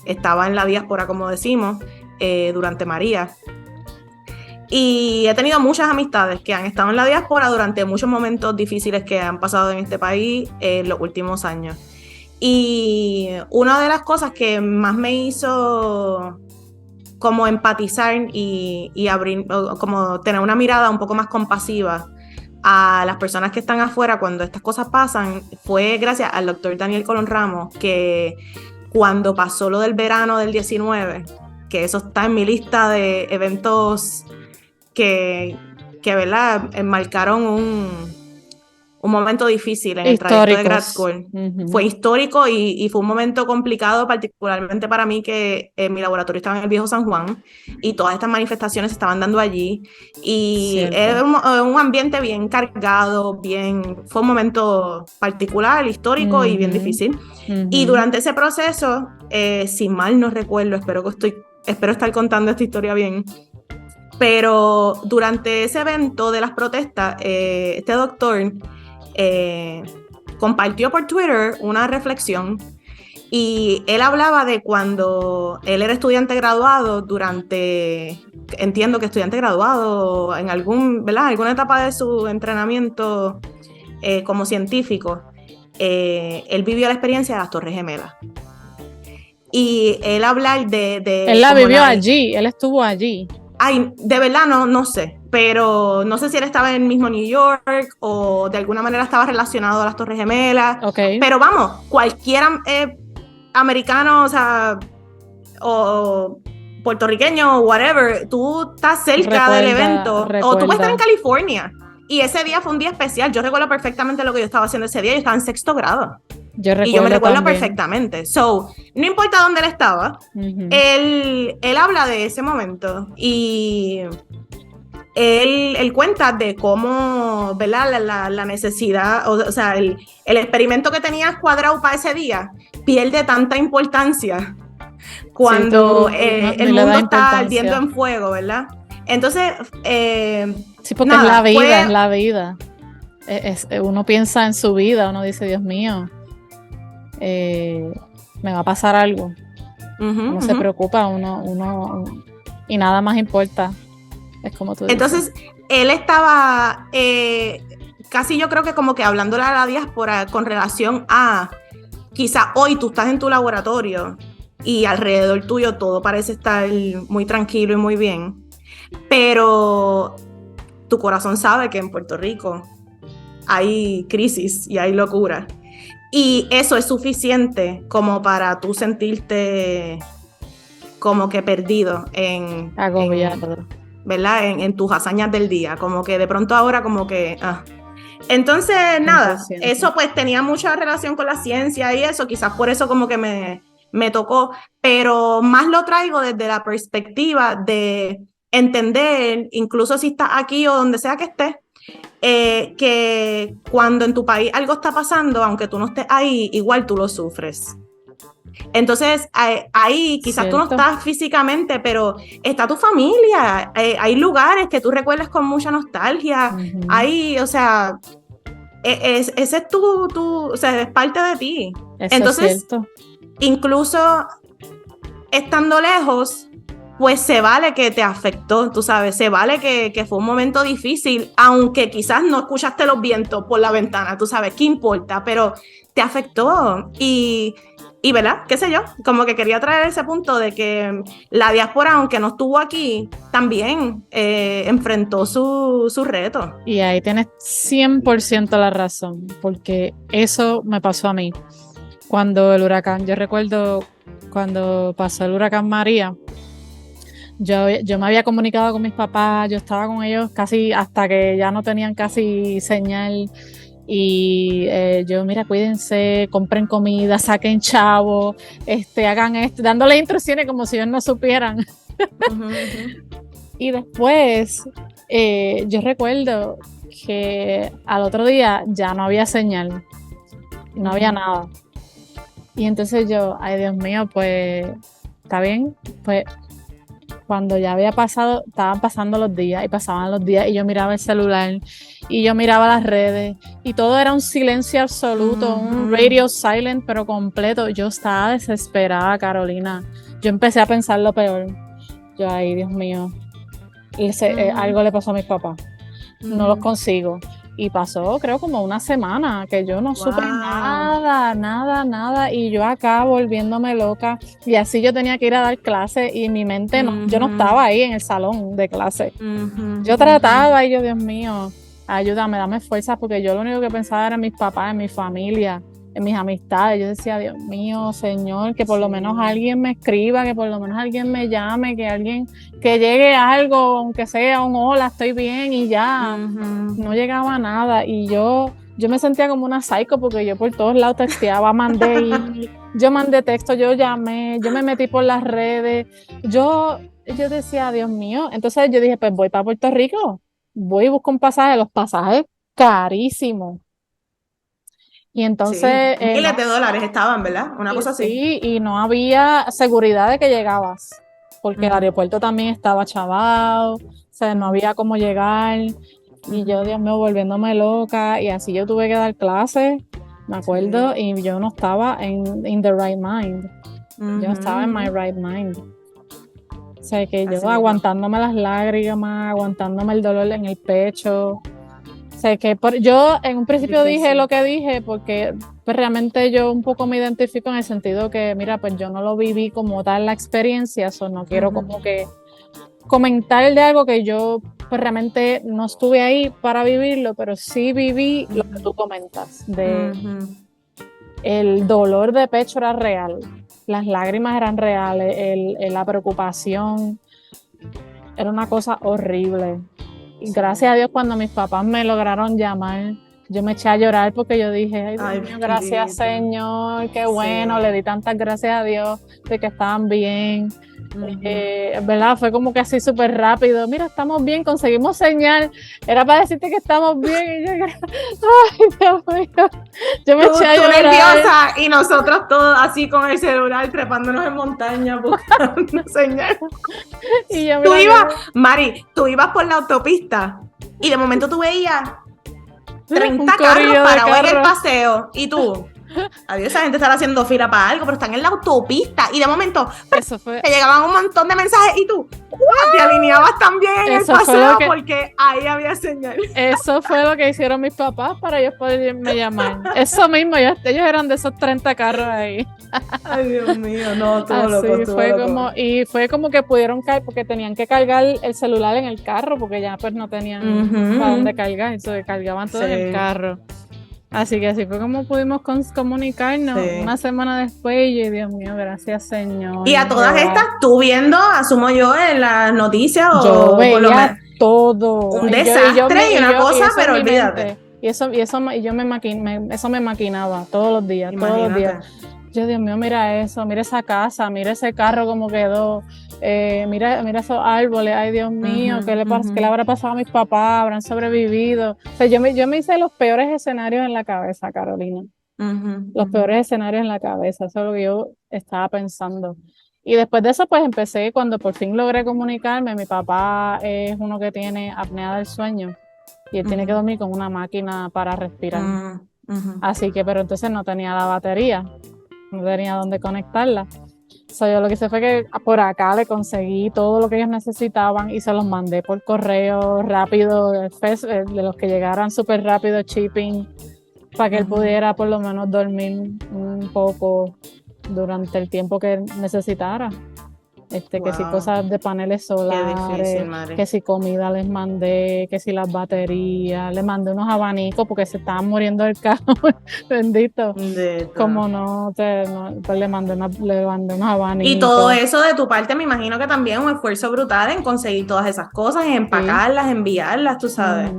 estaba en la diáspora, como decimos, durante María. Y he tenido muchas amistades que han estado en la diáspora durante muchos momentos difíciles que han pasado en este país en los últimos años. Y una de las cosas que más me hizo como empatizar y abrir, como tener una mirada un poco más compasiva a las personas que están afuera cuando estas cosas pasan, fue gracias al doctor Daniel Colón Ramos, que cuando pasó lo del verano del 19, que eso está en mi lista de eventos que ¿verdad? Marcaron un momento difícil en el trayecto de grad school. Uh-huh. Fue histórico y fue un momento complicado, particularmente para mí, que mi laboratorio estaba en el Viejo San Juan y todas estas manifestaciones se estaban dando allí. Y era un ambiente bien cargado, fue un momento particular, histórico y bien difícil. Y durante ese proceso, si mal no recuerdo, espero estar contando esta historia bien, pero durante ese evento de las protestas, este doctor compartió por Twitter una reflexión y él hablaba de cuando él era estudiante graduado entiendo que estudiante graduado en alguna etapa de su entrenamiento como científico, él vivió la experiencia de las Torres Gemelas. Y él hablar de él la vivió allí, él estuvo allí. Ay, de verdad no sé, pero no sé si él estaba en el mismo New York o de alguna manera estaba relacionado a las Torres Gemelas. Okay. Pero vamos, cualquier americano, o puertorriqueño o whatever, tú estás cerca del evento, o tú puedes estar en California. Y ese día fue un día especial. Yo recuerdo perfectamente lo que yo estaba haciendo ese día. Yo estaba en 6º grado. Y yo me recuerdo también perfectamente. So, no importa dónde él estaba, él habla de ese momento y él cuenta de cómo, ¿verdad? La necesidad, o sea, el experimento que tenías cuadrado para ese día pierde tanta importancia cuando el mundo está ardiendo en fuego, ¿verdad? Entonces, sí, porque nada, es la vida. Uno piensa en su vida, uno dice, Dios mío, me va a pasar algo. Uno se preocupa, uno y nada más importa. Es como tú dices. Entonces, él estaba casi yo creo que como que hablándole a la diáspora con relación a quizá hoy tú estás en tu laboratorio y alrededor tuyo todo parece estar muy tranquilo y muy bien, pero tu corazón sabe que en Puerto Rico hay crisis y hay locura. Y eso es suficiente como para tú sentirte como que perdido agobiado, ¿verdad? En tus hazañas del día, como que de pronto ahora como que Entonces, nada, 100%. Eso pues tenía mucha relación con la ciencia y eso, quizás por eso como que me tocó, pero más lo traigo desde la perspectiva de entender, incluso si estás aquí o donde sea que estés, que cuando en tu país algo está pasando, aunque tú no estés ahí, igual tú lo sufres. Entonces, ahí quizás tú no estás físicamente, pero está tu familia, hay lugares que tú recuerdas con mucha nostalgia, ahí, o sea, ese es o sea, es parte de ti. Eso entonces, incluso estando lejos, pues se vale que te afectó, tú sabes, se vale que fue un momento difícil, aunque quizás no escuchaste los vientos por la ventana, tú sabes, ¿qué importa? Pero te afectó y ¿verdad? ¿Qué sé yo? Como que quería traer ese punto de que la diáspora, aunque no estuvo aquí, también enfrentó su reto. Y ahí tienes 100% la razón, porque eso me pasó a mí. Cuando el huracán, yo recuerdo cuando pasó el huracán María, yo me había comunicado con mis papás, yo estaba con ellos casi hasta que ya no tenían casi señal. Y yo, mira, cuídense, compren comida, saquen chavo, hagan esto, dándole instrucciones como si ellos no supieran. Y después yo recuerdo que al otro día ya no había señal, no había nada. Y entonces yo, ay Dios mío, pues está bien, pues cuando ya había pasado, estaban pasando los días y pasaban los días y yo miraba el celular y yo miraba las redes y todo era un silencio absoluto, un radio silent pero completo. Yo estaba desesperada, Carolina. Yo empecé a pensar lo peor. Yo, ay Dios mío, algo le pasó a mis papás. No los consigo. Y pasó, creo, como una semana que yo no supe nada. Y yo acá volviéndome loca. Y así yo tenía que ir a dar clase y mi mente, yo no estaba ahí en el salón de clase. Yo trataba y yo, Dios mío, ayúdame, dame fuerzas, porque yo lo único que pensaba era en mis papás, en mi familia, en mis amistades. Yo decía, Dios mío, Señor, que por lo menos alguien me escriba, que por lo menos alguien me llame, que llegue algo, aunque sea un hola, estoy bien, y ya. No llegaba nada, y yo me sentía como una psycho, porque yo por todos lados texteaba, yo mandé texto, yo llamé, yo me metí por las redes, yo decía, Dios mío. Entonces yo dije, pues voy para Puerto Rico, voy y busco un pasaje, los pasajes carísimos. Y entonces... miles de dólares estaban, ¿verdad? Una cosa así. Sí, y no había seguridad de que llegabas, porque el aeropuerto también estaba chavado, o sea, no había cómo llegar. Y yo, Dios mío, volviéndome loca, y así yo tuve que dar clases, me acuerdo, y yo no estaba in the right mind. Yo estaba en my right mind. O sea, que yo aguantándome las lágrimas, aguantándome el dolor en el pecho. O sea, que yo en un principio dije lo que dije porque pues, realmente yo un poco me identifico en el sentido que, mira, pues yo no lo viví como tal la experiencia, so no quiero como que comentar de algo que yo pues realmente no estuve ahí para vivirlo, pero sí viví lo que tú comentas, de el dolor de pecho era real, las lágrimas eran reales, la preocupación era una cosa horrible. Y gracias a Dios, cuando mis papás me lograron llamar, yo me eché a llorar porque yo dije, ay, Dios mío, gracias Señor, qué bueno, le di tantas gracias a Dios de que estaban bien. ¿Verdad? Fue como que así súper rápido. Mira, estamos bien, conseguimos señal. Era para decirte que estamos bien. Y yo, ay, Dios mío. Yo me eché a llorar. Nerviosa, y nosotros todos así con el celular trepándonos en montaña buscando señal. Y yo, Mari, tú ibas por la autopista y de momento tú veías 30 carros parados en el paseo y tú... Adiós, esa gente estaba haciendo fila para algo, pero están en la autopista y de momento te llegaban un montón de mensajes y tú te alineabas también en el paseo porque ahí había señal. Eso fue lo que hicieron mis papás para ellos poderme llamar. Eso mismo, ellos eran de esos 30 carros ahí. Ay, Dios mío, no, todo loco. Y fue como que pudieron caer porque tenían que cargar el celular en el carro porque ya pues no tenían para dónde cargar, entonces cargaban todo en el carro. Así que así fue como pudimos comunicarnos una semana después y Dios mío, gracias Señor. Y a todas estas, tú viendo, asumo yo, en las noticias yo veía todo. Un desastre y una cosa, pero olvídate. Eso me maquinaba todos los días, Imagínate. Todos los días. Yo, Dios mío, mira eso, mira esa casa, mira ese carro como quedó, mira esos árboles, ay Dios mío, ¿qué le habrá pasado a mis papás? ¿Habrán sobrevivido? O sea, yo me hice los peores escenarios en la cabeza, Carolina. Los peores escenarios en la cabeza, eso es lo que yo estaba pensando. Y después de eso, pues empecé, cuando por fin logré comunicarme, mi papá es uno que tiene apnea del sueño y él tiene que dormir con una máquina para respirar. Así que, pero entonces no tenía la batería. No tenía dónde conectarla. Yo lo que hice fue que por acá le conseguí todo lo que ellos necesitaban y se los mandé por correo rápido, de los que llegaran súper rápido, shipping, para que él pudiera por lo menos dormir un poco durante el tiempo que necesitara. Que si cosas de paneles solares, que si comida les mandé, que si las baterías, les mandé unos abanicos porque se estaban muriendo del calor, bendito. Como pues le mandé unos abanicos. Y todo eso de tu parte me imagino que también un esfuerzo brutal en conseguir todas esas cosas, en empacarlas, enviarlas, tú sabes.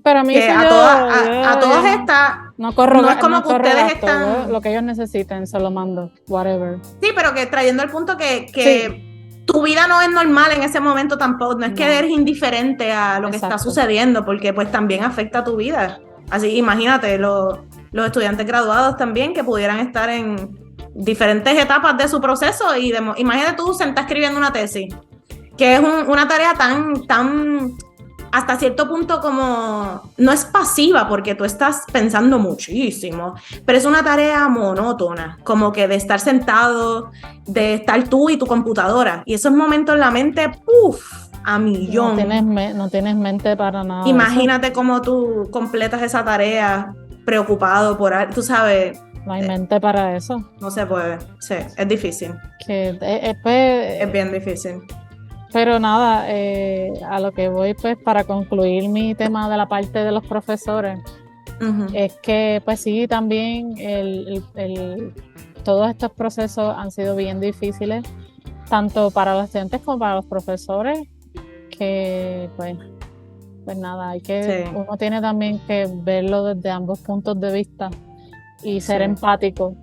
Pero a mí que a todas estas no es como que ustedes están lo que ellos necesiten, se lo mando, whatever. Sí, pero que trayendo el punto que tu vida no es normal en ese momento tampoco, no es que eres indiferente a lo que está sucediendo, porque pues también afecta a tu vida. Así, imagínate, los estudiantes graduados también que pudieran estar en diferentes etapas de su proceso y imagínate tú sentar escribiendo una tesis, que es una tarea tan hasta cierto punto como, no es pasiva porque tú estás pensando muchísimo, pero es una tarea monótona, como que de estar sentado, de estar tú y tu computadora, y esos momentos en la mente, a millón. No tienes mente para nada. Imagínate cómo tú completas esa tarea preocupado por algo, tú sabes. No hay mente para eso. No se puede, sí, es difícil. Es bien difícil. Pero nada, a lo que voy, pues, para concluir mi tema de la parte de los profesores, es que, pues sí, también todos estos procesos han sido bien difíciles, tanto para los estudiantes como para los profesores, que, pues nada, uno tiene también que verlo desde ambos puntos de vista. Y ser empático,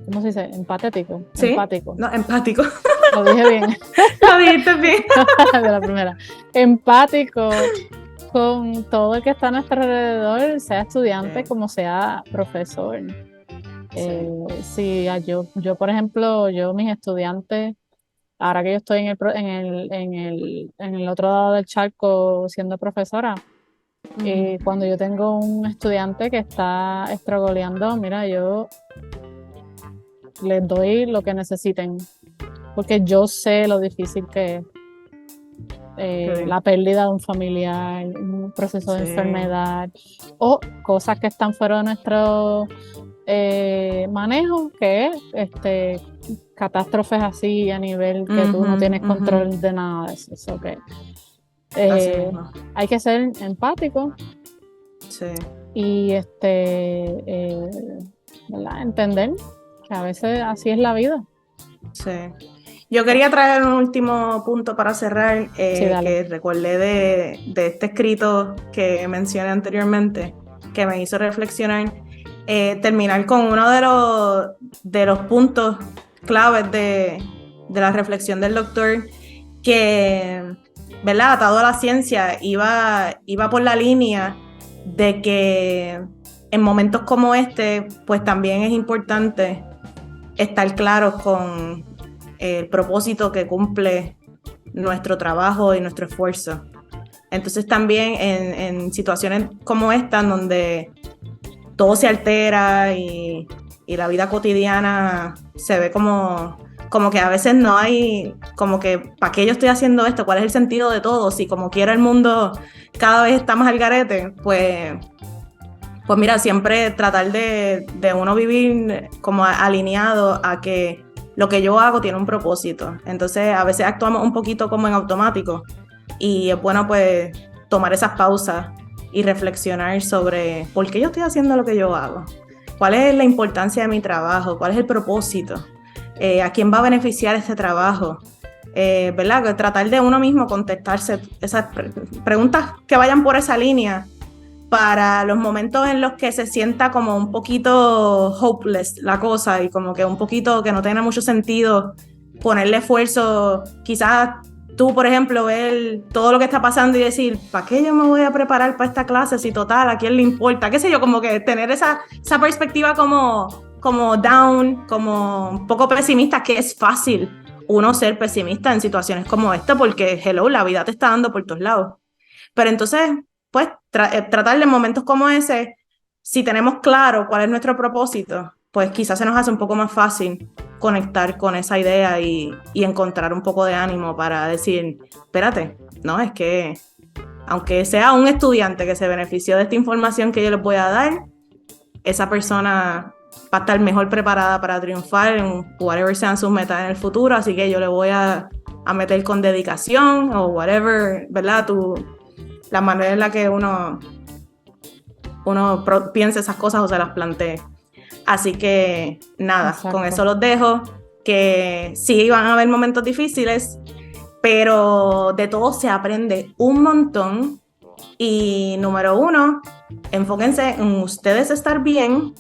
¿cómo se dice? Empatético. ¿Sí? Empático. No, empático. Lo dije bien. Lo dijiste bien. De la primera. Empático con todo el que está a nuestro alrededor, sea estudiante como sea profesor. Sí, yo, por ejemplo, mis estudiantes, ahora que yo estoy en el otro lado del charco siendo profesora, cuando yo tengo un estudiante que está estrogoleando, mira, yo les doy lo que necesiten, porque yo sé lo difícil que es la pérdida de un familiar, un proceso de enfermedad, o cosas que están fuera de nuestro manejo, que es catástrofes así a nivel que tú no tienes control de nada de eso. Okay. Hay que ser empático y ¿verdad? Entender que a veces así es la vida. Sí. Yo quería traer un último punto para cerrar, que recordé de este escrito que mencioné anteriormente, que me hizo reflexionar, terminar con uno de los puntos claves de la reflexión del doctor, que, ¿verdad?, atado a la ciencia, iba por la línea de que en momentos como este, pues también es importante estar claros con el propósito que cumple nuestro trabajo y nuestro esfuerzo. Entonces también en situaciones como esta, donde todo se altera y la vida cotidiana se ve como que a veces no hay, como que, ¿para qué yo estoy haciendo esto? ¿Cuál es el sentido de todo? Si como quiera el mundo cada vez está más al garete, pues mira, siempre tratar de uno vivir como alineado a que lo que yo hago tiene un propósito. Entonces a veces actuamos un poquito como en automático y es bueno pues tomar esas pausas y reflexionar sobre por qué yo estoy haciendo lo que yo hago, cuál es la importancia de mi trabajo, cuál es el propósito, a quién va a beneficiar este trabajo, ¿verdad? Tratar de uno mismo contestarse esas preguntas que vayan por esa línea para los momentos en los que se sienta como un poquito hopeless la cosa y como que un poquito que no tenga mucho sentido ponerle esfuerzo. Quizás tú, por ejemplo, ver todo lo que está pasando y decir, ¿para qué yo me voy a preparar para esta clase si total, a quién le importa? Qué sé yo, como que tener esa perspectiva como down, como un poco pesimista, que es fácil uno ser pesimista en situaciones como esta porque, hello, la vida te está dando por todos lados. Pero entonces, pues, tratar de momentos como ese, si tenemos claro cuál es nuestro propósito, pues quizás se nos hace un poco más fácil conectar con esa idea y encontrar un poco de ánimo para decir, espérate, no, es que aunque sea un estudiante que se benefició de esta información que yo les voy a dar, esa persona va a estar mejor preparada para triunfar en whatever sean sus metas en el futuro, así que yo le voy a meter con dedicación o whatever, ¿verdad? La manera en la que uno piensa esas cosas o se las plantee. Así que nada, exacto. Con eso los dejo, que sí van a haber momentos difíciles, pero de todo se aprende un montón. Y número 1, enfóquense en ustedes estar bien,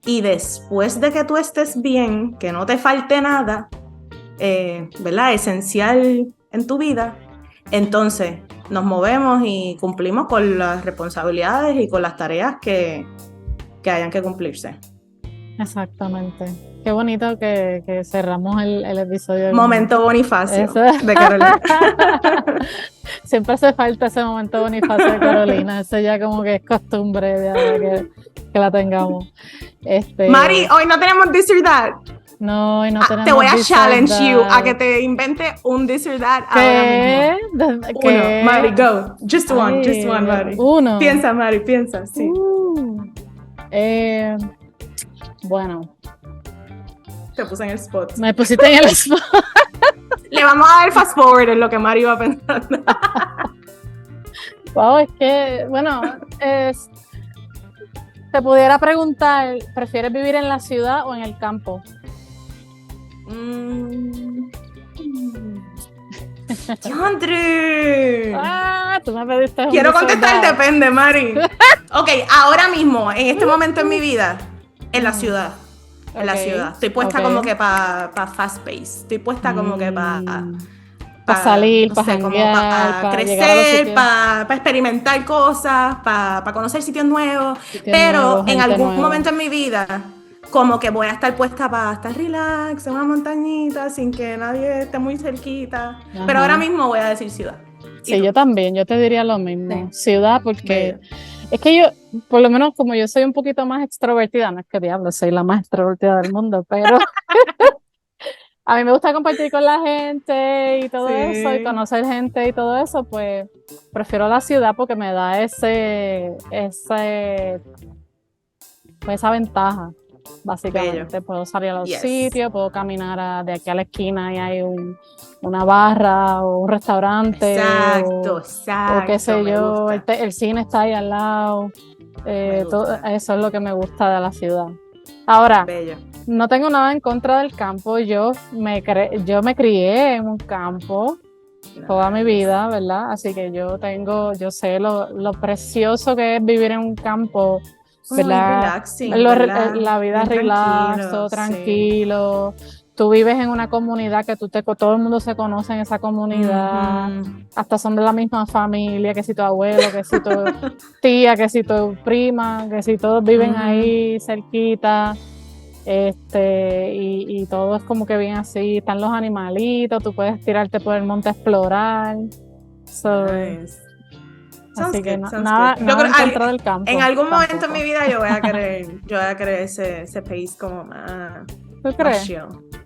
y después de que tú estés bien, que no te falte nada, ¿verdad?, esencial en tu vida, entonces nos movemos y cumplimos con las responsabilidades y con las tareas que hayan que cumplirse. Exactamente. Qué bonito que cerramos el episodio. Momento Bonifacio de Carolina. Siempre hace falta ese momento Bonifacio de Carolina. Eso ya como que es costumbre que la tengamos. Mari, hoy no tenemos this or that. No, y no tenemos Te voy a this or challenge you that. a que te invente un this or that ¿Qué? ahora mismo. ¿Qué? Uno, Mari, go. Just one, Ay, Mari. uno. Piensa, Mari, piensa, sí. Bueno, Te puse en el spot. me pusiste en el spot. Le vamos a dar fast forward en lo que Mari va pensando. Wow, es que, bueno, te pudiera preguntar, ¿prefieres vivir en la ciudad o en el campo? ¡Diantre! Tú me pediste un Quiero this or contestar, that. depende, Mari. Ok, ahora mismo, en este momento en mi vida, en la ciudad. En la Ok, ciudad. Estoy puesta ok. como que para fast pace. Estoy puesta como que para salir, no para sé, como janguear, para para llegar a los crecer, sitios. para experimentar cosas, para conocer sitios nuevos. Sitios Pero nuevos, en gente algún nueva. momento en mi vida, como que voy a estar puesta para estar relax en una montañita sin que nadie esté muy cerquita. Ajá. Pero ahora mismo voy a decir ciudad. ¿Y Sí, tú? yo también, yo te diría lo mismo. Sí. Ciudad, porque Bello. es que yo, por lo menos como yo soy un poquito más extrovertida, no es que diablo, soy la más extrovertida del mundo, pero a mí me gusta compartir con la gente y todo Sí. eso, y conocer gente y todo eso, pues prefiero la ciudad porque me da pues esa ventaja, básicamente. Bello. Puedo salir a los Yes. sitios, puedo caminar de aquí a la esquina y hay una barra o un restaurante. Exacto, o exacto. qué sé me yo, gusta. el cine está ahí al lado. Todo, gusta. eso es lo que me gusta de la ciudad. Ahora, Bello. no tengo nada en contra del campo. Yo me crié en un campo toda mi vida, ¿verdad? Así que yo sé lo precioso que es vivir en un campo, Muy ¿verdad? relaxing, ¿verdad? La vida Bien relax, todo sí. tranquilo. Tú vives en una comunidad que todo el mundo se conoce en esa comunidad. Hasta son de la misma familia, que si tu abuelo, que si tu tía, que si tu prima, que si todos viven ahí cerquita. Y todo es como que bien así. Están los animalitos, tú puedes tirarte por el monte a explorar. Nice. Así que Sounds nada good. Yo creo en contra del campo. en algún momento en tampoco. mi vida yo voy a querer ese pace como más, ¿Tú más crees? chill.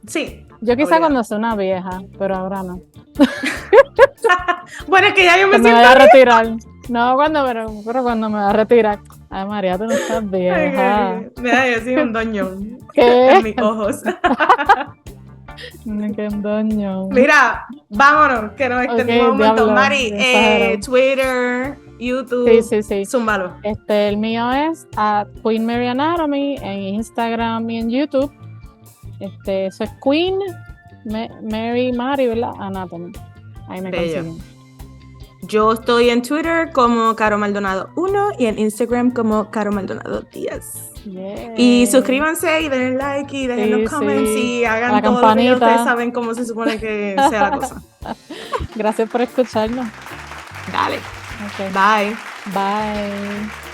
Sí. Yo quizá obligado. cuando sea una vieja, pero ahora no. Bueno, es que ya yo me Que me siento voy a retirar. No, pero cuando me voy a retirar. Ay, María, tú no estás vieja. Mira, yo soy un doñón ¿Qué? en mis ojos. Qué doño. Mira, vámonos, que nos extendimos un montón. diablo, Mari, exagerado. Twitter, YouTube, Sí. zúmbalo. El mío es Queen Mary Anatomy en Instagram y en YouTube. Eso es Queen Mary, ¿verdad? Anatomy. Ahí me Bello. consiguen. Yo estoy en Twitter como Caro Maldonado 1 y en Instagram como Caro Maldonado 10. Yeah. Y suscríbanse y denle like y dejen los comments y hagan la todo lo que campanita. ustedes saben cómo se supone que sea la cosa. Gracias por escucharnos. Dale. Okay. Bye. Bye.